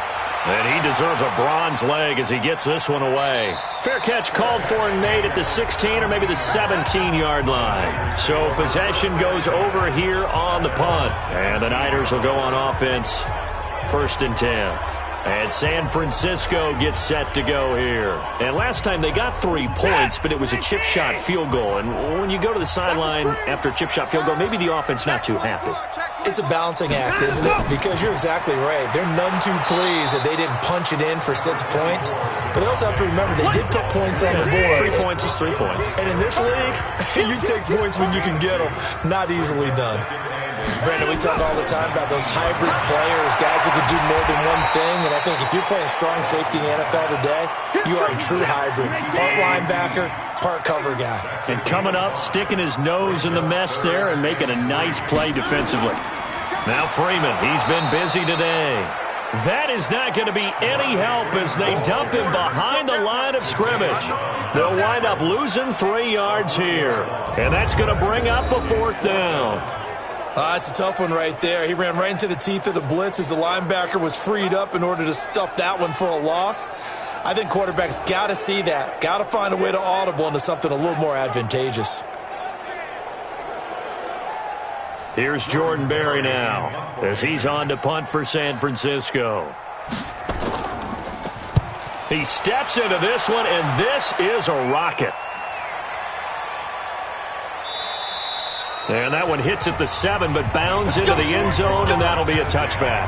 And he deserves a bronze leg as he gets this one away. Fair catch called for and made at the 16 or maybe the 17-yard line. So possession goes over here on the punt. And the Niners will go on offense, 1st and 10. And San Francisco gets set to go here. And last time they got 3 points, but it was a chip shot field goal. And when you go to the sideline after a chip shot field goal, maybe the offense not too happy. It's a balancing act, isn't it? Because you're exactly right. They're none too pleased that they didn't punch it in for 6 points. But they also have to remember they did put points on the board. 3 points is 3 points. And in this league, you take points when you can get them. Not easily done. Brandon, we talk all the time about those hybrid players, guys who can do more than one thing. And I think if you're playing strong safety in the NFL today, you are a true hybrid. Part linebacker, part cover guy. And coming up, sticking his nose in the mess there and making a nice play defensively. Now Freeman, he's been busy today. That is not going to be any help as they dump him behind the line of scrimmage. They'll wind up losing 3 yards here. And that's going to bring up a 4th down. It's a tough one right there. He ran right into the teeth of the blitz as the linebacker was freed up in order to stuff that one for a loss. I think quarterbacks got to see that. Got to find a way to audible into something a little more advantageous. Here's Jordan Berry now as he's on to punt for San Francisco. He steps into this one, and this is a rocket. And that one hits at the 7, but bounds into the end zone, and that'll be a touchback.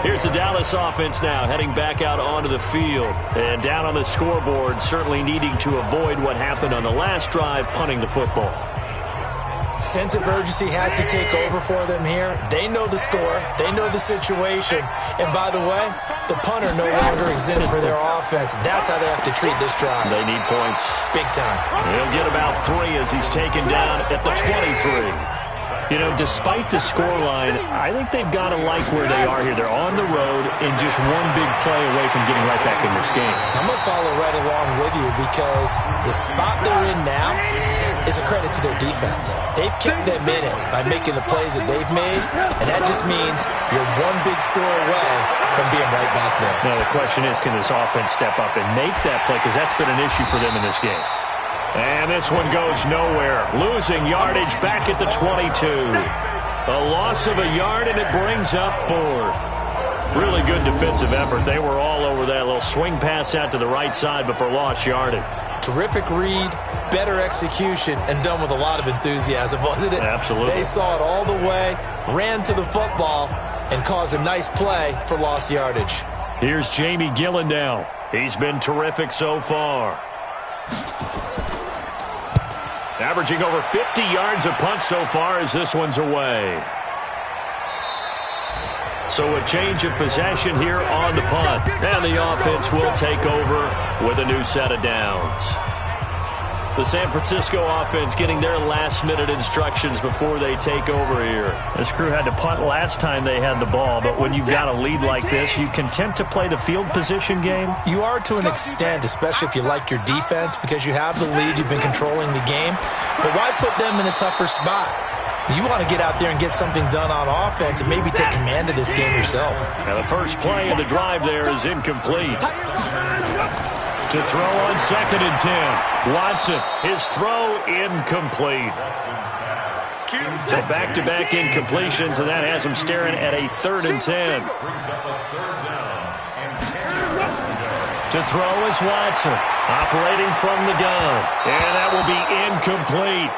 Here's the Dallas offense now, heading back out onto the field. And down on the scoreboard, certainly needing to avoid what happened on the last drive, punting the football. Sense of urgency has to take over for them here. They know the score. They know the situation. And by the way, the punter no longer exists for their offense. That's how they have to treat this drive. They need points. Big time. He'll get about 3 as he's taken down at the 23. You know, despite the scoreline, I think they've got to like where they are here. They're on the road and just one big play away from getting right back in this game. I'm going to follow right along with you because the spot they're in now is a credit to their defense. They've kept them in it by making the plays that they've made, and that just means you're one big score away from being right back there. Now, the question is, can this offense step up and make that play? Because that's been an issue for them in this game. And this one goes nowhere. Losing yardage back at the 22. A loss of a yard, and it brings up 4th. Really good defensive effort. They were all over that little swing pass out to the right side before lost yardage. Terrific read, better execution, and done with a lot of enthusiasm, wasn't it? Absolutely. They saw it all the way, ran to the football, and caused a nice play for lost yardage. Here's Jamie Gillen now. He's been terrific so far. Averaging over 50 yards a punt so far as this one's away. So a change of possession here on the punt. And the offense will take over with a new set of downs. The San Francisco offense getting their last-minute instructions before they take over here. This crew had to punt last time they had the ball, but when you've got a lead like this, you content to play the field position game? You are to an extent, especially if you like your defense, because you have the lead, you've been controlling the game. But why put them in a tougher spot? You want to get out there and get something done on offense and maybe take command of this game yourself. Now the first play of the drive there is incomplete. To throw on 2nd and 10. Watson, his throw incomplete. So back-to-back incompletions, and that has him staring at a 3rd and 10. To throw is Watson, operating from the gun. And that will be incomplete.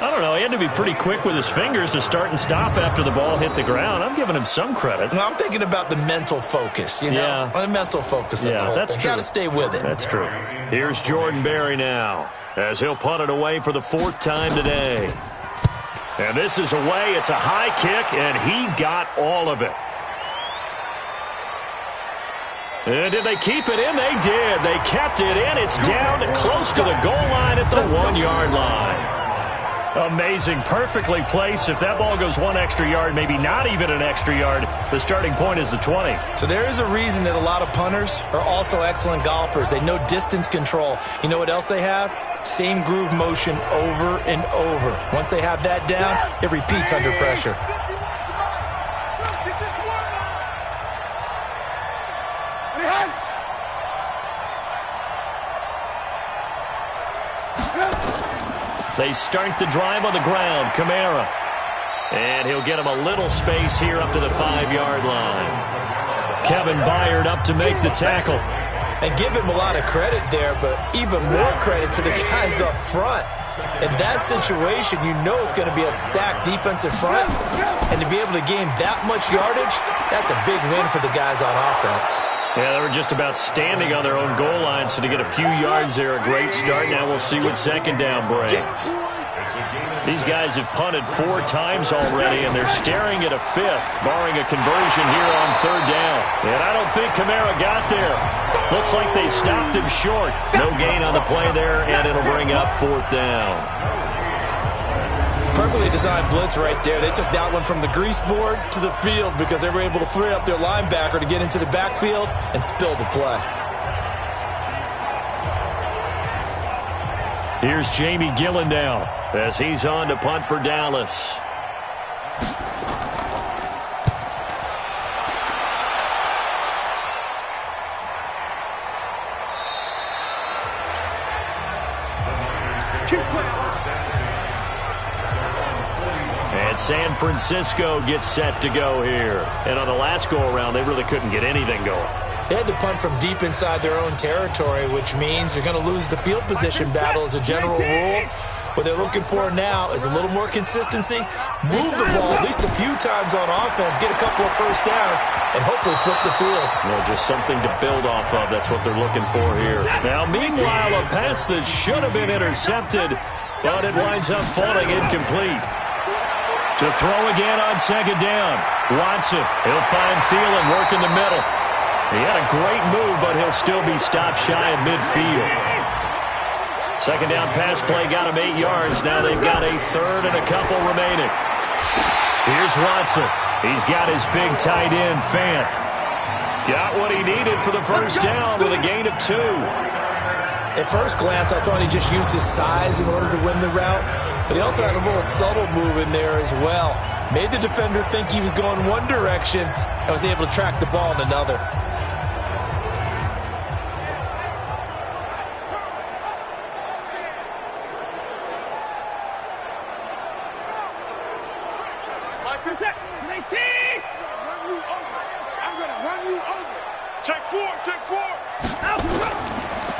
I don't know. He had to be pretty quick with his fingers to start and stop after the ball hit the ground. I'm giving him some credit. No, I'm thinking about the mental focus, you know? Yeah. The mental focus. Yeah, that's true. Got to stay with it. That's true. Here's Jordan Berry now as he'll punt it away for the 4th time today. And this is away. It's a high kick, and he got all of it. And did they keep it in? They did. They kept it in. It's down close to the goal line at the 1-yard line. Amazing. Perfectly placed. If that ball goes one extra yard, maybe not even an extra yard, the starting point is the 20. So there is a reason that a lot of punters are also excellent golfers. They know distance control. You know what else they have? Same groove motion over and over. Once they have that down, it repeats under pressure. They start the drive on the ground. Kamara. And he'll get him a little space here up to the 5-yard line. Kevin Byard up to make the tackle. And give him a lot of credit there, but even more credit to the guys up front. In that situation, you know it's going to be a stacked defensive front. And to be able to gain that much yardage, that's a big win for the guys on offense. Yeah, they were just about standing on their own goal line, so to get a few yards there, a great start. Now we'll see what second down brings. These guys have punted 4 times already, and they're staring at a 5th, barring a conversion here on 3rd down. And I don't think Kamara got there. Looks like they stopped him short. No gain on the play there, and it'll bring up 4th down. Perfectly designed blitz right there. They took that one from the grease board to the field because they were able to free up their linebacker to get into the backfield and spill the play. Here's Jamie Gillendow as he's on to punt for Dallas. And San Francisco gets set to go here. And on the last go-around, they really couldn't get anything going. They had to punt from deep inside their own territory, which means they're going to lose the field position battle as a general rule. What they're looking for now is a little more consistency, move the ball at least a few times on offense, get a couple of first downs, and hopefully flip the field. Well, just something to build off of. That's what they're looking for here. Now, meanwhile, a pass that should have been intercepted, but it winds up falling incomplete. To throw again on second down. Watson, he'll find Thielen, work in the middle. He had a great move, but he'll still be stopped shy of midfield. Second down pass play got him 8 yards. Now they've got a 3rd and a couple remaining. Here's Watson. He's got his big tight end, Fant. Got what he needed for the first down with a gain of 2. At first glance, I thought he just used his size in order to win the route, but he also had a little subtle move in there as well. Made the defender think he was going one direction and was able to track the ball in another.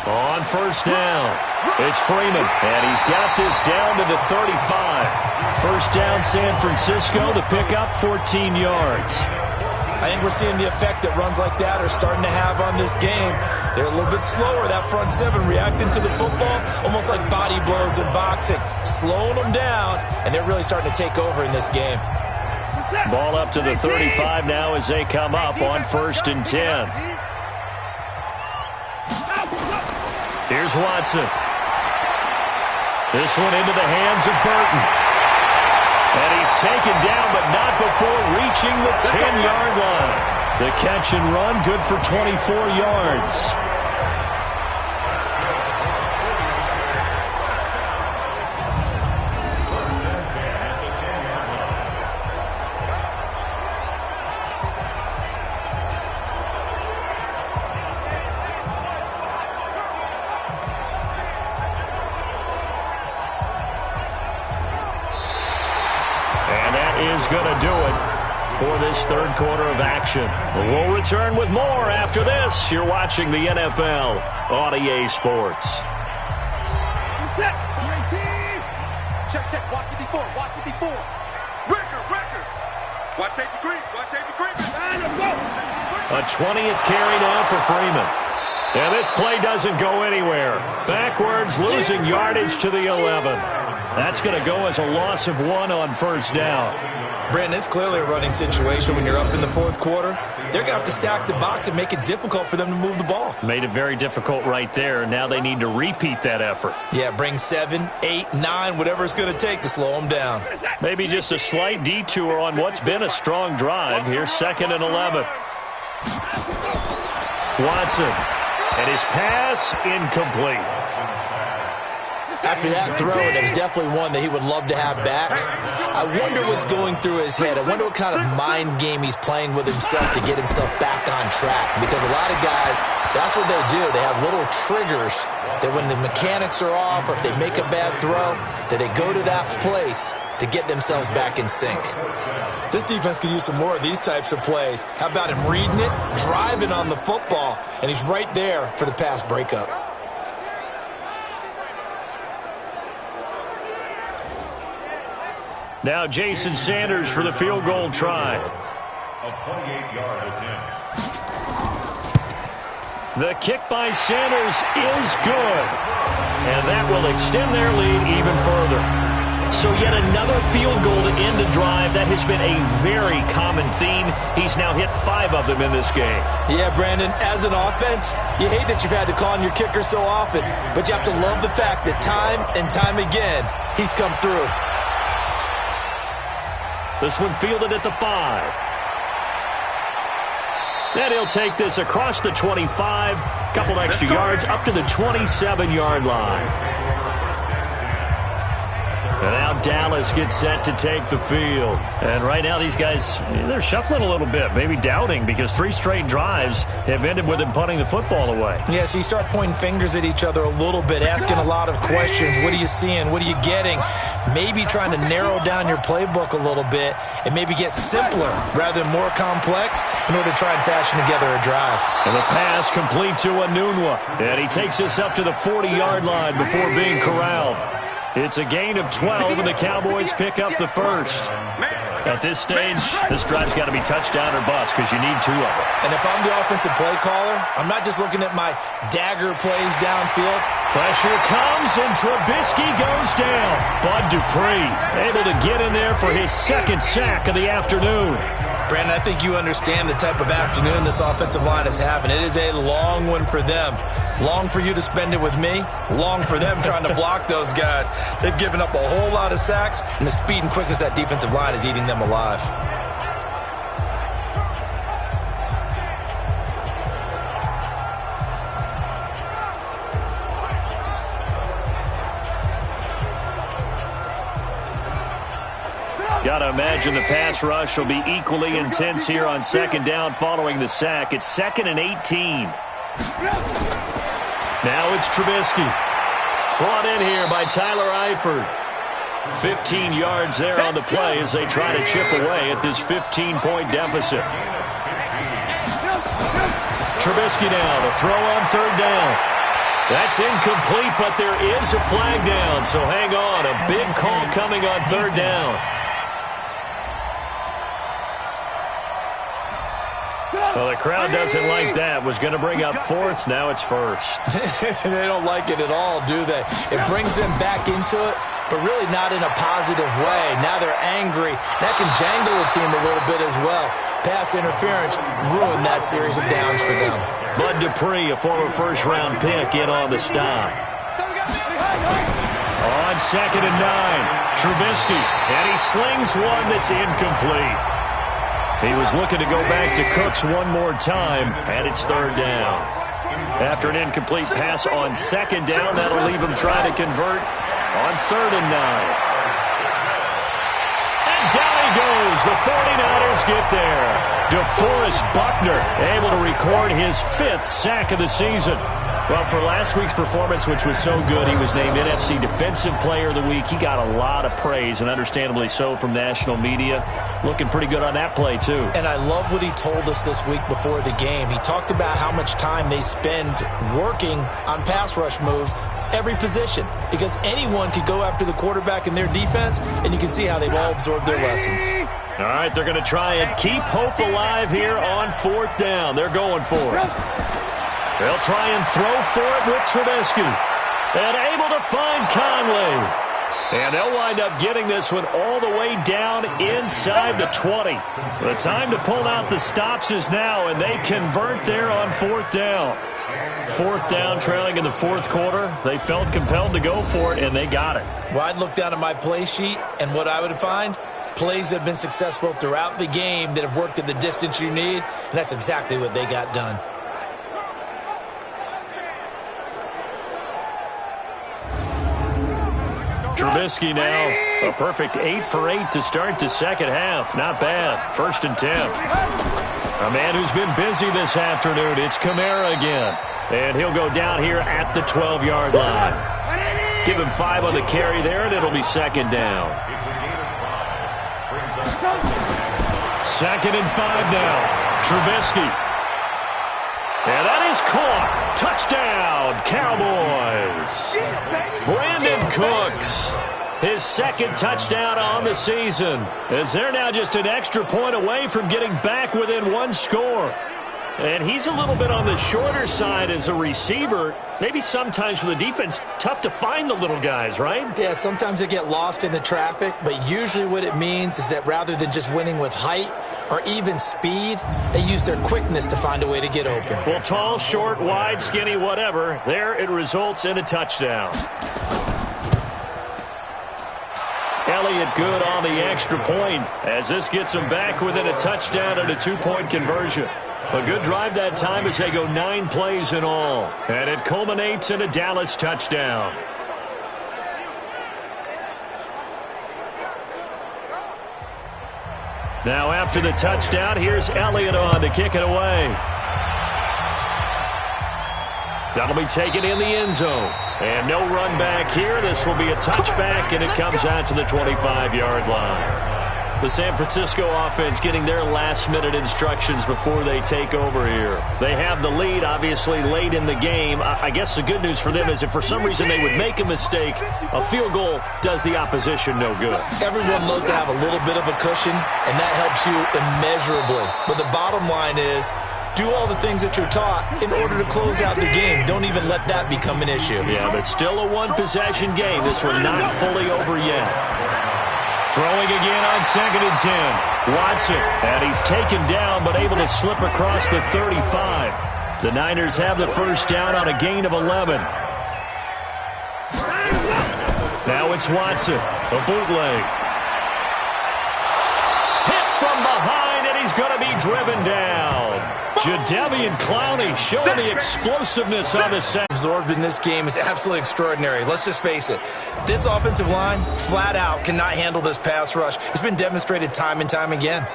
On first down, it's Freeman, and he's got this down to the 35. First down, San Francisco, the pickup, 14 yards. I think we're seeing the effect that runs like that are starting to have on this game. They're a little bit slower, that front 7, reacting to the football, almost like body blows in boxing, slowing them down, and they're really starting to take over in this game. Ball up to the 35 now as they come up on 1st and 10. Here's Watson. This one into the hands of Burton. And he's taken down, but not before reaching the 10-yard line. The catch and run, good for 24 yards. Going to do it for this 3rd quarter of action. We'll return with more after this. You're watching the NFL on EA Sports. Check, watch it before. Record. Watch safety green. A 20th carry now for Freeman. And this play doesn't go anywhere. Backwards, losing yardage to the 11. That's going to go as a loss of 1 on first down. Brandon, it's clearly a running situation when you're up in the fourth quarter. They're going to have to stack the box and make it difficult for them to move the ball. Made it very difficult right there. Now they need to repeat that effort. Yeah, bring 7, 8, 9, whatever it's going to take to slow them down. Maybe just a slight detour on what's been a strong drive. Here's 2nd and 11. Watson. And his pass incomplete. After that throw, and it was definitely one that he would love to have back. I wonder what's going through his head. I wonder what kind of mind game he's playing with himself to get himself back on track. Because a lot of guys, that's what they do. They have little triggers that when the mechanics are off or if they make a bad throw, that they go to that place to get themselves back in sync. This defense could use some more of these types of plays. How about him reading it, driving on the football, and he's right there for the pass breakup. Now Jason Sanders for the field goal try. A 28-yard attempt. The kick by Sanders is good. And that will extend their lead even further. So yet another field goal to end a drive. That has been a very common theme. He's now hit 5 of them in this game. Yeah, Brandon, as an offense, you hate that you've had to call on your kicker so often. But you have to love the fact that time and time again, he's come through. This one fielded at the 5. Then he'll take this across the 25. Couple extra yards up to the 27-yard line. And now Dallas gets set to take the field. And right now these guys, they're shuffling a little bit, maybe doubting, because 3 straight drives have ended with them punting the football away. Yeah, so you start pointing fingers at each other a little bit, asking a lot of questions. What are you seeing? What are you getting? Maybe trying to narrow down your playbook a little bit and maybe get simpler rather than more complex in order to try and fashion together a drive. And the pass complete to Anunwa. And he takes us up to the 40-yard line before being corralled. It's a gain of 12, and the Cowboys pick up the first. At this stage, this drive's got to be touchdown or bust because you need 2 of them. And if I'm the offensive play caller, I'm not just looking at my dagger plays downfield. Pressure comes, and Trubisky goes down. Bud Dupree able to get in there for his 2nd sack of the afternoon. Brandon, I think you understand the type of afternoon this offensive line is having. It is a long one for them. Long for you to spend it with me. Long for them trying to block those guys. They've given up a whole lot of sacks, and the speed and quickness of that defensive line is eating them alive. Got to imagine the pass rush will be equally intense here on 2nd down following the sack. It's 2nd and 18. Now it's Trubisky. Brought in here by Tyler Eifert. 15 yards there on the play as they try to chip away at this 15-point deficit. Trubisky now to throw on 3rd down. That's incomplete, but there is a flag down, so hang on. A big call coming on 3rd down. Well, the crowd doesn't like that. Was going to bring up 4th. Now it's 1st. They don't like it at all, do they? It brings them back into it, but really not in a positive way. Now they're angry. That can jangle the team a little bit as well. Pass interference ruined that series of downs for them. Bud Dupree, a former first-round pick, in on the stop. On 2nd and 9, Trubisky, and he slings one that's incomplete. He was looking to go back to Cooks one more time, and it's 3rd down. After an incomplete pass on 2nd down, that'll leave him trying to convert on 3rd and 9. And down he goes. The 49ers get there. DeForest Buckner able to record his 5th sack of the season. Well, for last week's performance, which was so good, he was named NFC Defensive Player of the Week. He got a lot of praise, and understandably so, from national media. Looking pretty good on that play, too. And I love what he told us this week before the game. He talked about how much time they spend working on pass rush moves, every position, because anyone could go after the quarterback in their defense, and you can see how they've all absorbed their lessons. All right, they're going to try and keep hope alive here on 4th down. They're going for it. They'll try and throw for it with Trubisky. And able to find Conley. And they'll wind up getting this one all the way down inside the 20. The time to pull out the stops is now, and they convert there on 4th down. 4th down, trailing in the 4th quarter. They felt compelled to go for it, and they got it. Well, I'd look down at my play sheet, and what I would find, plays that have been successful throughout the game that have worked at the distance you need, and that's exactly what they got done. Trubisky now, a perfect 8 for 8 to start the second half. Not bad. 1st and 10. A man who's been busy this afternoon. It's Kamara again. And he'll go down here at the 12-yard line. Give him 5 on the carry there, and it'll be 2nd down. 2nd and 5 now. Trubisky. And that is caught. Touchdown, Cowboys. Brandon Cooks, his 2nd touchdown on the season, as they're now just an extra point away from getting back within 1 score. And he's a little bit on the shorter side as a receiver. Maybe sometimes for the defense, tough to find the little guys, right? Yeah, sometimes they get lost in the traffic, but usually what it means is that rather than just winning with height or even speed, they use their quickness to find a way to get open. Well, tall, short, wide, skinny, whatever, there it results in a touchdown. Elliott good on the extra point as this gets them back within a touchdown and a 2-point conversion. A good drive that time as they go 9 plays in all. And it culminates in a Dallas touchdown. Now after the touchdown, here's Elliott on to kick it away. That'll be taken in the end zone. And no run back here. This will be a touchback, and it comes out to the 25-yard line. The San Francisco offense getting their last-minute instructions before they take over here. They have the lead, obviously, late in the game. I guess the good news for them is if for some reason they would make a mistake, a field goal does the opposition no good. Everyone loves to have a little bit of a cushion, and that helps you immeasurably. But the bottom line is, do all the things that you're taught in order to close out the game. Don't even let that become an issue. Yeah, but still a one-possession game. This one not fully over yet. Throwing again on 2nd and 10. Watson, and he's taken down but able to slip across the 35. The Niners have the 1st down on a gain of 11. Now it's Watson, a bootleg. Hit from behind, and he's going to be driven down. Jadeveon Clowney showing the explosiveness on the set. Absorbed in this game is absolutely extraordinary. Let's just face it. This offensive line, flat out, cannot handle this pass rush. It's been demonstrated time and time again.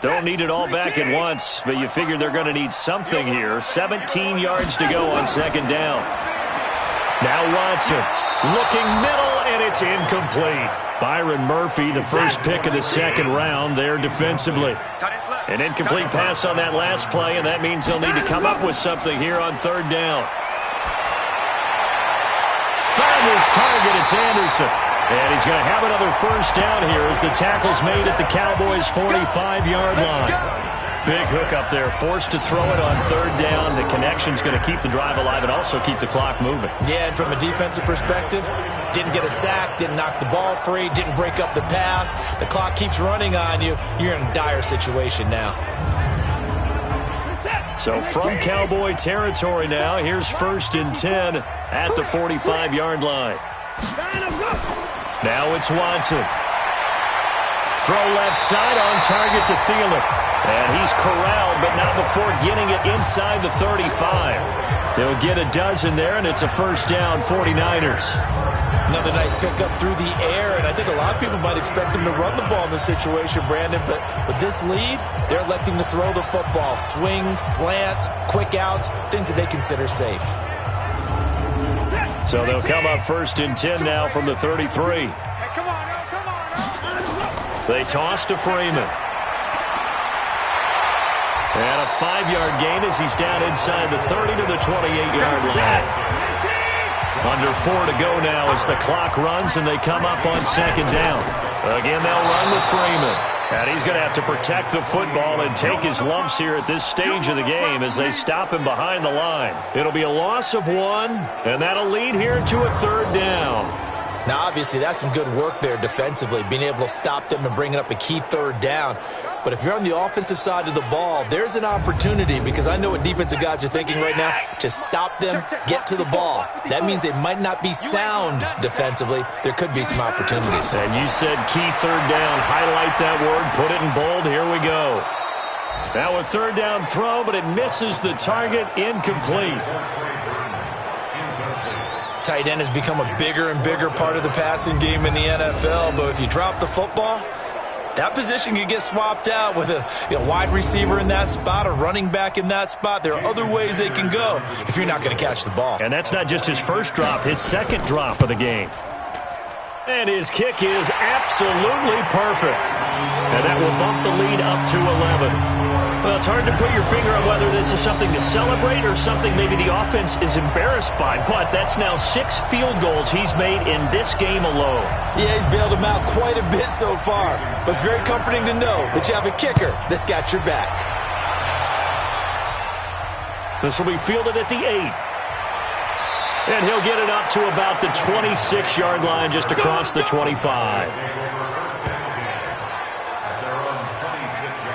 Don't need it all back at once, but you figure they're going to need something here. 17 yards to go on 2nd down. Now Watson looking middle, and it's incomplete. Byron Murphy, the first pick of the 2nd round there defensively. An incomplete pass on that last play, and that means they'll need to come up with something here on 3rd down. Found his target, it's Anderson. And he's going to have another 1st down here as the tackle's made at the Cowboys' 45-yard line. Big hook up there, forced to throw it on 3rd down. The connection's going to keep the drive alive and also keep the clock moving. Yeah, and from a defensive perspective, didn't get a sack, didn't knock the ball free, didn't break up the pass. The clock keeps running on you. You're in a dire situation now. So from Cowboy territory now, here's 1st and 10 at the 45-yard line. Now it's Watson. Throw left side on target to Thielen. And he's corralled, but not before getting it inside the 35. They'll get a dozen there, and it's a 1st down, 49ers. Another nice pickup through the air, and I think a lot of people might expect them to run the ball in this situation, Brandon, but with this lead, they're electing to throw the football. Swings, slants, quick outs, things that they consider safe. So they'll come up 1st and 10 now from the 33. They toss to Freeman. And a 5-yard gain as he's down inside the 30 to the 28-yard line. Under 4 to go now as the clock runs and they come up on second down. Again, they'll run with Freeman. And he's going to have to protect the football and take his lumps here at this stage of the game as they stop him behind the line. It'll be a loss of 1, and that'll lead here to a 3rd down. Now, obviously, that's some good work there defensively, being able to stop them and bringing up a key 3rd down. But if you're on the offensive side of the ball, there's an opportunity, because I know what defensive guys are thinking right now, to stop them, get to the ball. That means they might not be sound defensively. There could be some opportunities. And you said key 3rd down. Highlight that word. Put it in bold. Here we go. Now a 3rd down throw, but it misses the target. Incomplete. Tight end has become a bigger and bigger part of the passing game in the NFL, but if you drop the football, that position can get swapped out with a wide receiver in that spot, a running back in that spot. There are other ways they can go if you're not going to catch the ball. And that's not just his first drop, his second drop of the game. And his kick is absolutely perfect. And that will bump the lead up to 11. Well, it's hard to put your finger on whether this is something to celebrate or something maybe the offense is embarrassed by, but that's now 6 field goals he's made in this game alone. Yeah, he's bailed them out quite a bit so far, but it's very comforting to know that you have a kicker that's got your back. This will be fielded at the 8. And he'll get it up to about the 26-yard line just across the 25.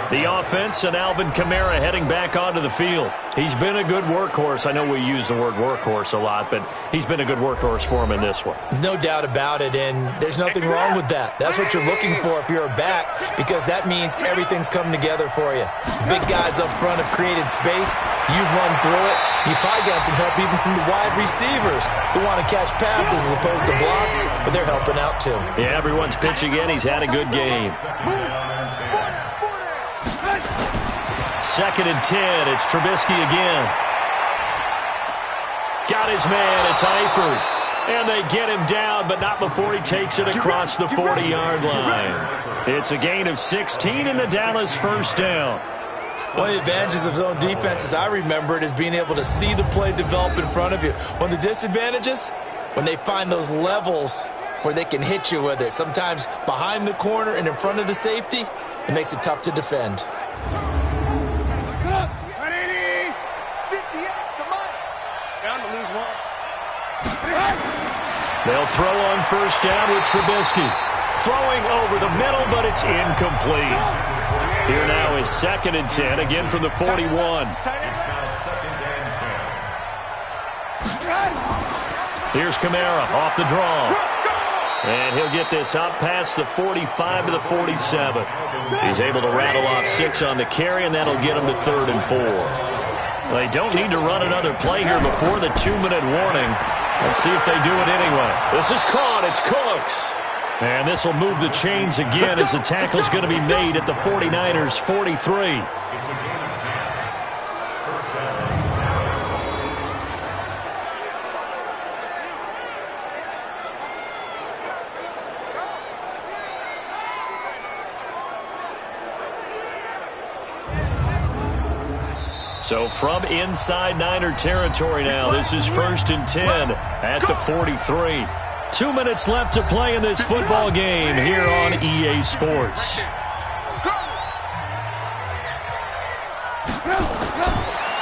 The offense and Alvin Kamara heading back onto the field. He's been a good workhorse. I know we use the word workhorse a lot, but he's been a good workhorse for him in this one. No doubt about it, and there's nothing wrong with that. That's what you're looking for if you're a back, because that means everything's coming together for you. Big guys up front have created space. You've run through it. You've probably got some help even from the wide receivers who want to catch passes as opposed to block, but they're helping out too. Yeah, everyone's pitching in. He's had a good game. 2nd and 10. It's Trubisky again. Got his man. It's Eifert. And they get him down, but not before he takes it across the 40-yard line. It's a gain of 16 and a Dallas first down. One of the advantages of zone defense, as I remember it, is being able to see the play develop in front of you. One of the disadvantages, when they find those levels where they can hit you with it. Sometimes behind the corner and in front of the safety, it makes it tough to defend. They'll throw on first down with Trubisky. Throwing over the middle, but it's incomplete. Here now is 2nd and 10, again from the 41. Here's Kamara off the draw. And he'll get this up past the 45 to the 47. He's able to rattle off 6 on the carry, and that'll get him to 3rd and 4. Well, they don't need to run another play here before the 2-minute warning. Let's see if they do it anyway. This is caught. It's Cooks. And this will move the chains again as the tackle's going to be made at the 49ers' 43. So from inside Niner territory now, this is 1st and 10 at the 43. 2 minutes left to play in this football game here on EA Sports.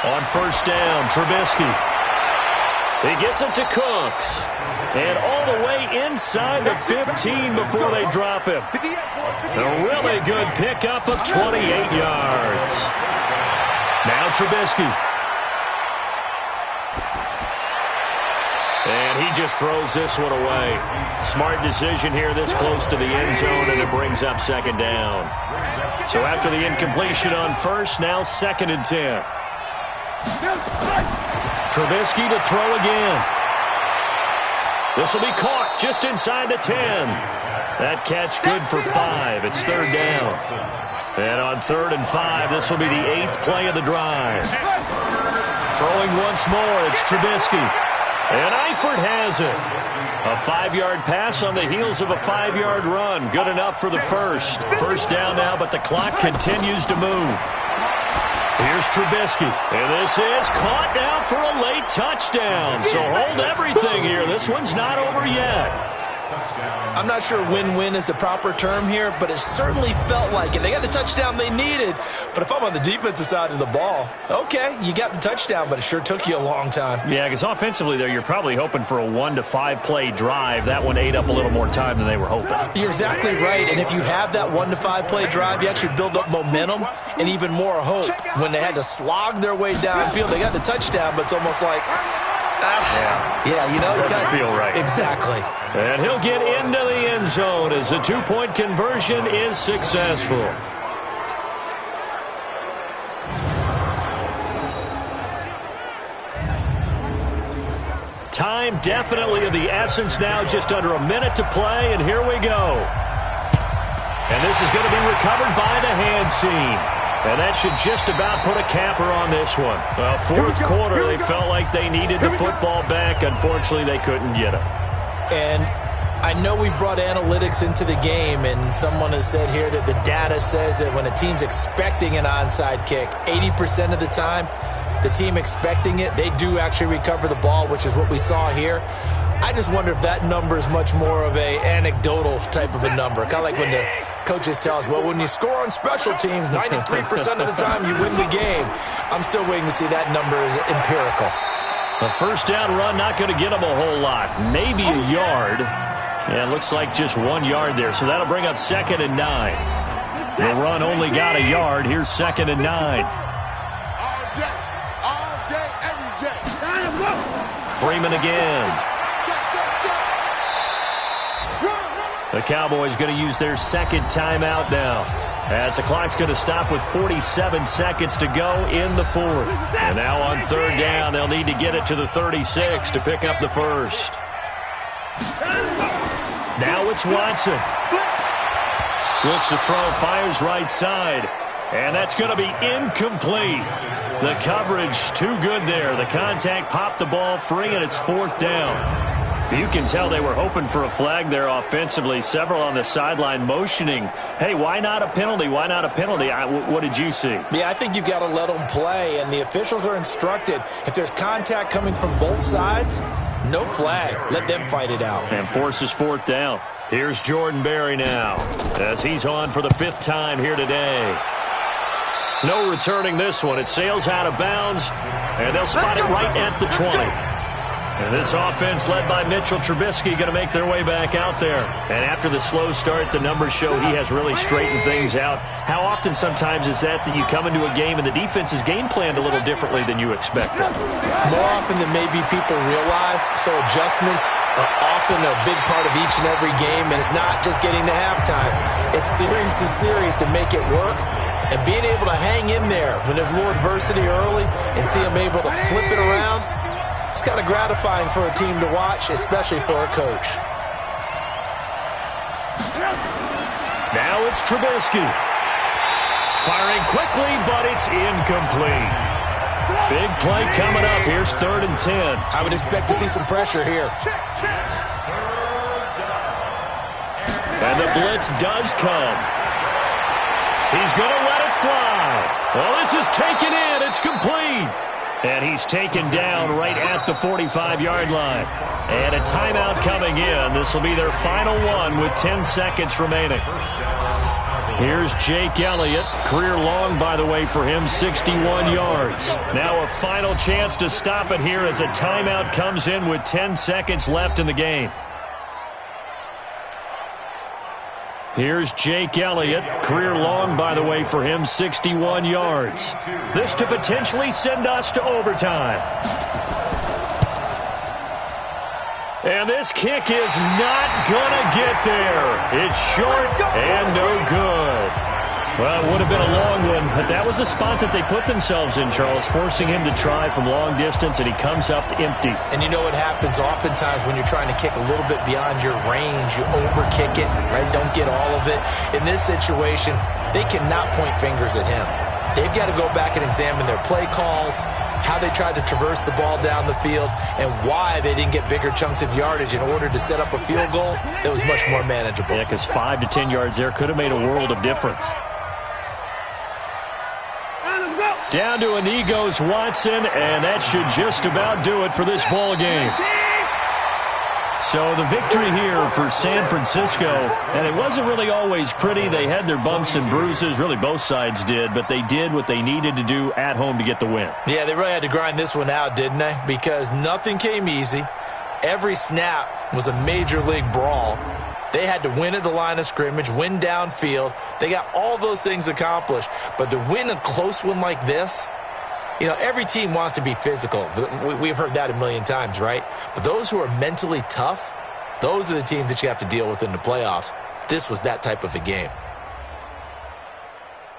On first down, Trubisky. He gets it to Cooks. And all the way inside the 15 before they drop him. A really good pickup of 28 yards. Now Trubisky. And he just throws this one away. Smart decision here this close to the end zone, and it brings up 2nd down. So after the incompletion on first, now 2nd and 10. Trubisky to throw again. This will be caught just inside the 10. That catch good for 5. It's 3rd down. And on 3rd and 5, this will be the 8th play of the drive. Throwing once more, it's Trubisky. And Eifert has it. A 5-yard pass on the heels of a 5-yard run. Good enough for the first. First down now, but the clock continues to move. Here's Trubisky. And this is caught now for a late touchdown. So hold everything here. This one's not over yet. I'm not sure win-win is the proper term here, but it certainly felt like it. They got the touchdown they needed, but if I'm on the defensive side of the ball, okay, you got the touchdown, but it sure took you a long time. Yeah, because offensively there, you're probably hoping for a 1 to 5 play drive. That one ate up a little more time than they were hoping. You're exactly right, and if you have that 1 to 5 play drive, you actually build up momentum and even more hope. When they had to slog their way downfield, they got the touchdown, but it's almost like, yeah, you know, it doesn't feel right. Exactly. And he'll get into the end zone as the 2-point conversion is successful. Time definitely of the essence now, just under a minute to play, and here we go. And this is going to be recovered by the hands team. And that should just about put a capper on this one. Well, fourth quarter, they felt like they needed the football back. Unfortunately, they couldn't get it. And I know we brought analytics into the game, and someone has said here that the data says that when a team's expecting an onside kick, 80% of the time, the team expecting it, they do actually recover the ball, which is what we saw here. I just wonder if that number is much more of a anecdotal type of a number. Kind of like when the coaches tell us, well, when you score on special teams, 93% of the time you win the game. I'm still waiting to see that number is empirical. A first down run, not going to get them a whole lot. Maybe a yard. Yeah, it looks like just 1 yard there. So that'll bring up 2nd and 9. The run only got a yard. Here's 2nd and 9. All day, every day. Freeman again. The Cowboys going to use their second timeout now, as the clock's going to stop with 47 seconds to go in the fourth. And now on third down, they'll need to get it to the 36 to pick up the first. Now it's Watson. Looks to throw, fires right side. And that's going to be incomplete. The coverage too good there. The contact popped the ball free, and it's fourth down. You can tell they were hoping for a flag there offensively. Several on the sideline motioning, hey, why not a penalty? Why not a penalty? What did you see? Yeah, I think you've got to let them play, and the officials are instructed. If there's contact coming from both sides, no flag. Let them fight it out. And forces fourth down. Here's Jordan Berry now, as he's on for the 5th time here today. No returning this one. It sails out of bounds, and they'll spot it right at the 20. And this offense led by Mitchell Trubisky going to make their way back out there. And after the slow start, the numbers show he has really straightened things out. How often sometimes is that you come into a game and the defense is game planned a little differently than you expected? More often than maybe people realize. So adjustments are often a big part of each and every game. And it's not just getting to halftime. It's series to series to make it work. And being able to hang in there when there's a little adversity early and see them able to flip it around, it's kind of gratifying for a team to watch, especially for a coach. Now it's Trubisky. Firing quickly, but it's incomplete. Big play coming up. Here's 3rd and 10. I would expect to see some pressure here. And the blitz does come. He's going to let it fly. Well, this is taken in. It's complete. And he's taken down right at the 45-yard line. And a timeout coming in. This will be their final one with 10 seconds remaining. Here's Jake Elliott. Career long, by the way, for him, 61 yards. Now a final chance to stop it here as a timeout comes in with 10 seconds left in the game. Here's Jake Elliott. Career long, by the way, for him, 61 yards. This to potentially send us to overtime. And this kick is not going to get there. It's short and no good. Well, it would have been a long one, but that was the spot that they put themselves in, Charles, forcing him to try from long distance, and he comes up empty. And you know what happens oftentimes when you're trying to kick a little bit beyond your range, you overkick it, right? Don't get all of it. In this situation, they cannot point fingers at him. They've got to go back and examine their play calls, how they tried to traverse the ball down the field, and why they didn't get bigger chunks of yardage in order to set up a field goal that was much more manageable. Yeah, because 5 to 10 yards there could have made a world of difference. Down to a knee goes Watson, and that should just about do it for this ball game. So the victory here for San Francisco, and it wasn't really always pretty. They had their bumps and bruises, really both sides did, but they did what they needed to do at home to get the win. Yeah, they really had to grind this one out, didn't they? Because nothing came easy. Every snap was a major league brawl. They had to win at the line of scrimmage, win downfield. They got all those things accomplished. But to win a close one like this, you know, every team wants to be physical. We've heard that a million times, right? But those who are mentally tough, those are the teams that you have to deal with in the playoffs. This was that type of a game.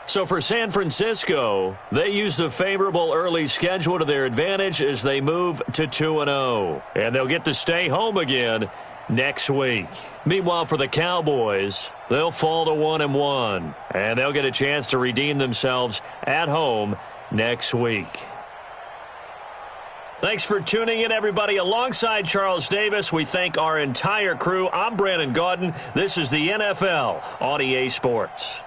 So for San Francisco, they used a favorable early schedule to their advantage as they move to 2-0. And they'll get to stay home again next week. Meanwhile, for the Cowboys, they'll fall to 1-1. And they'll get a chance to redeem themselves at home next week. Thanks for tuning in, everybody. Alongside Charles Davis, we thank our entire crew. I'm Brandon Gaudin. This is the NFL on EA Sports.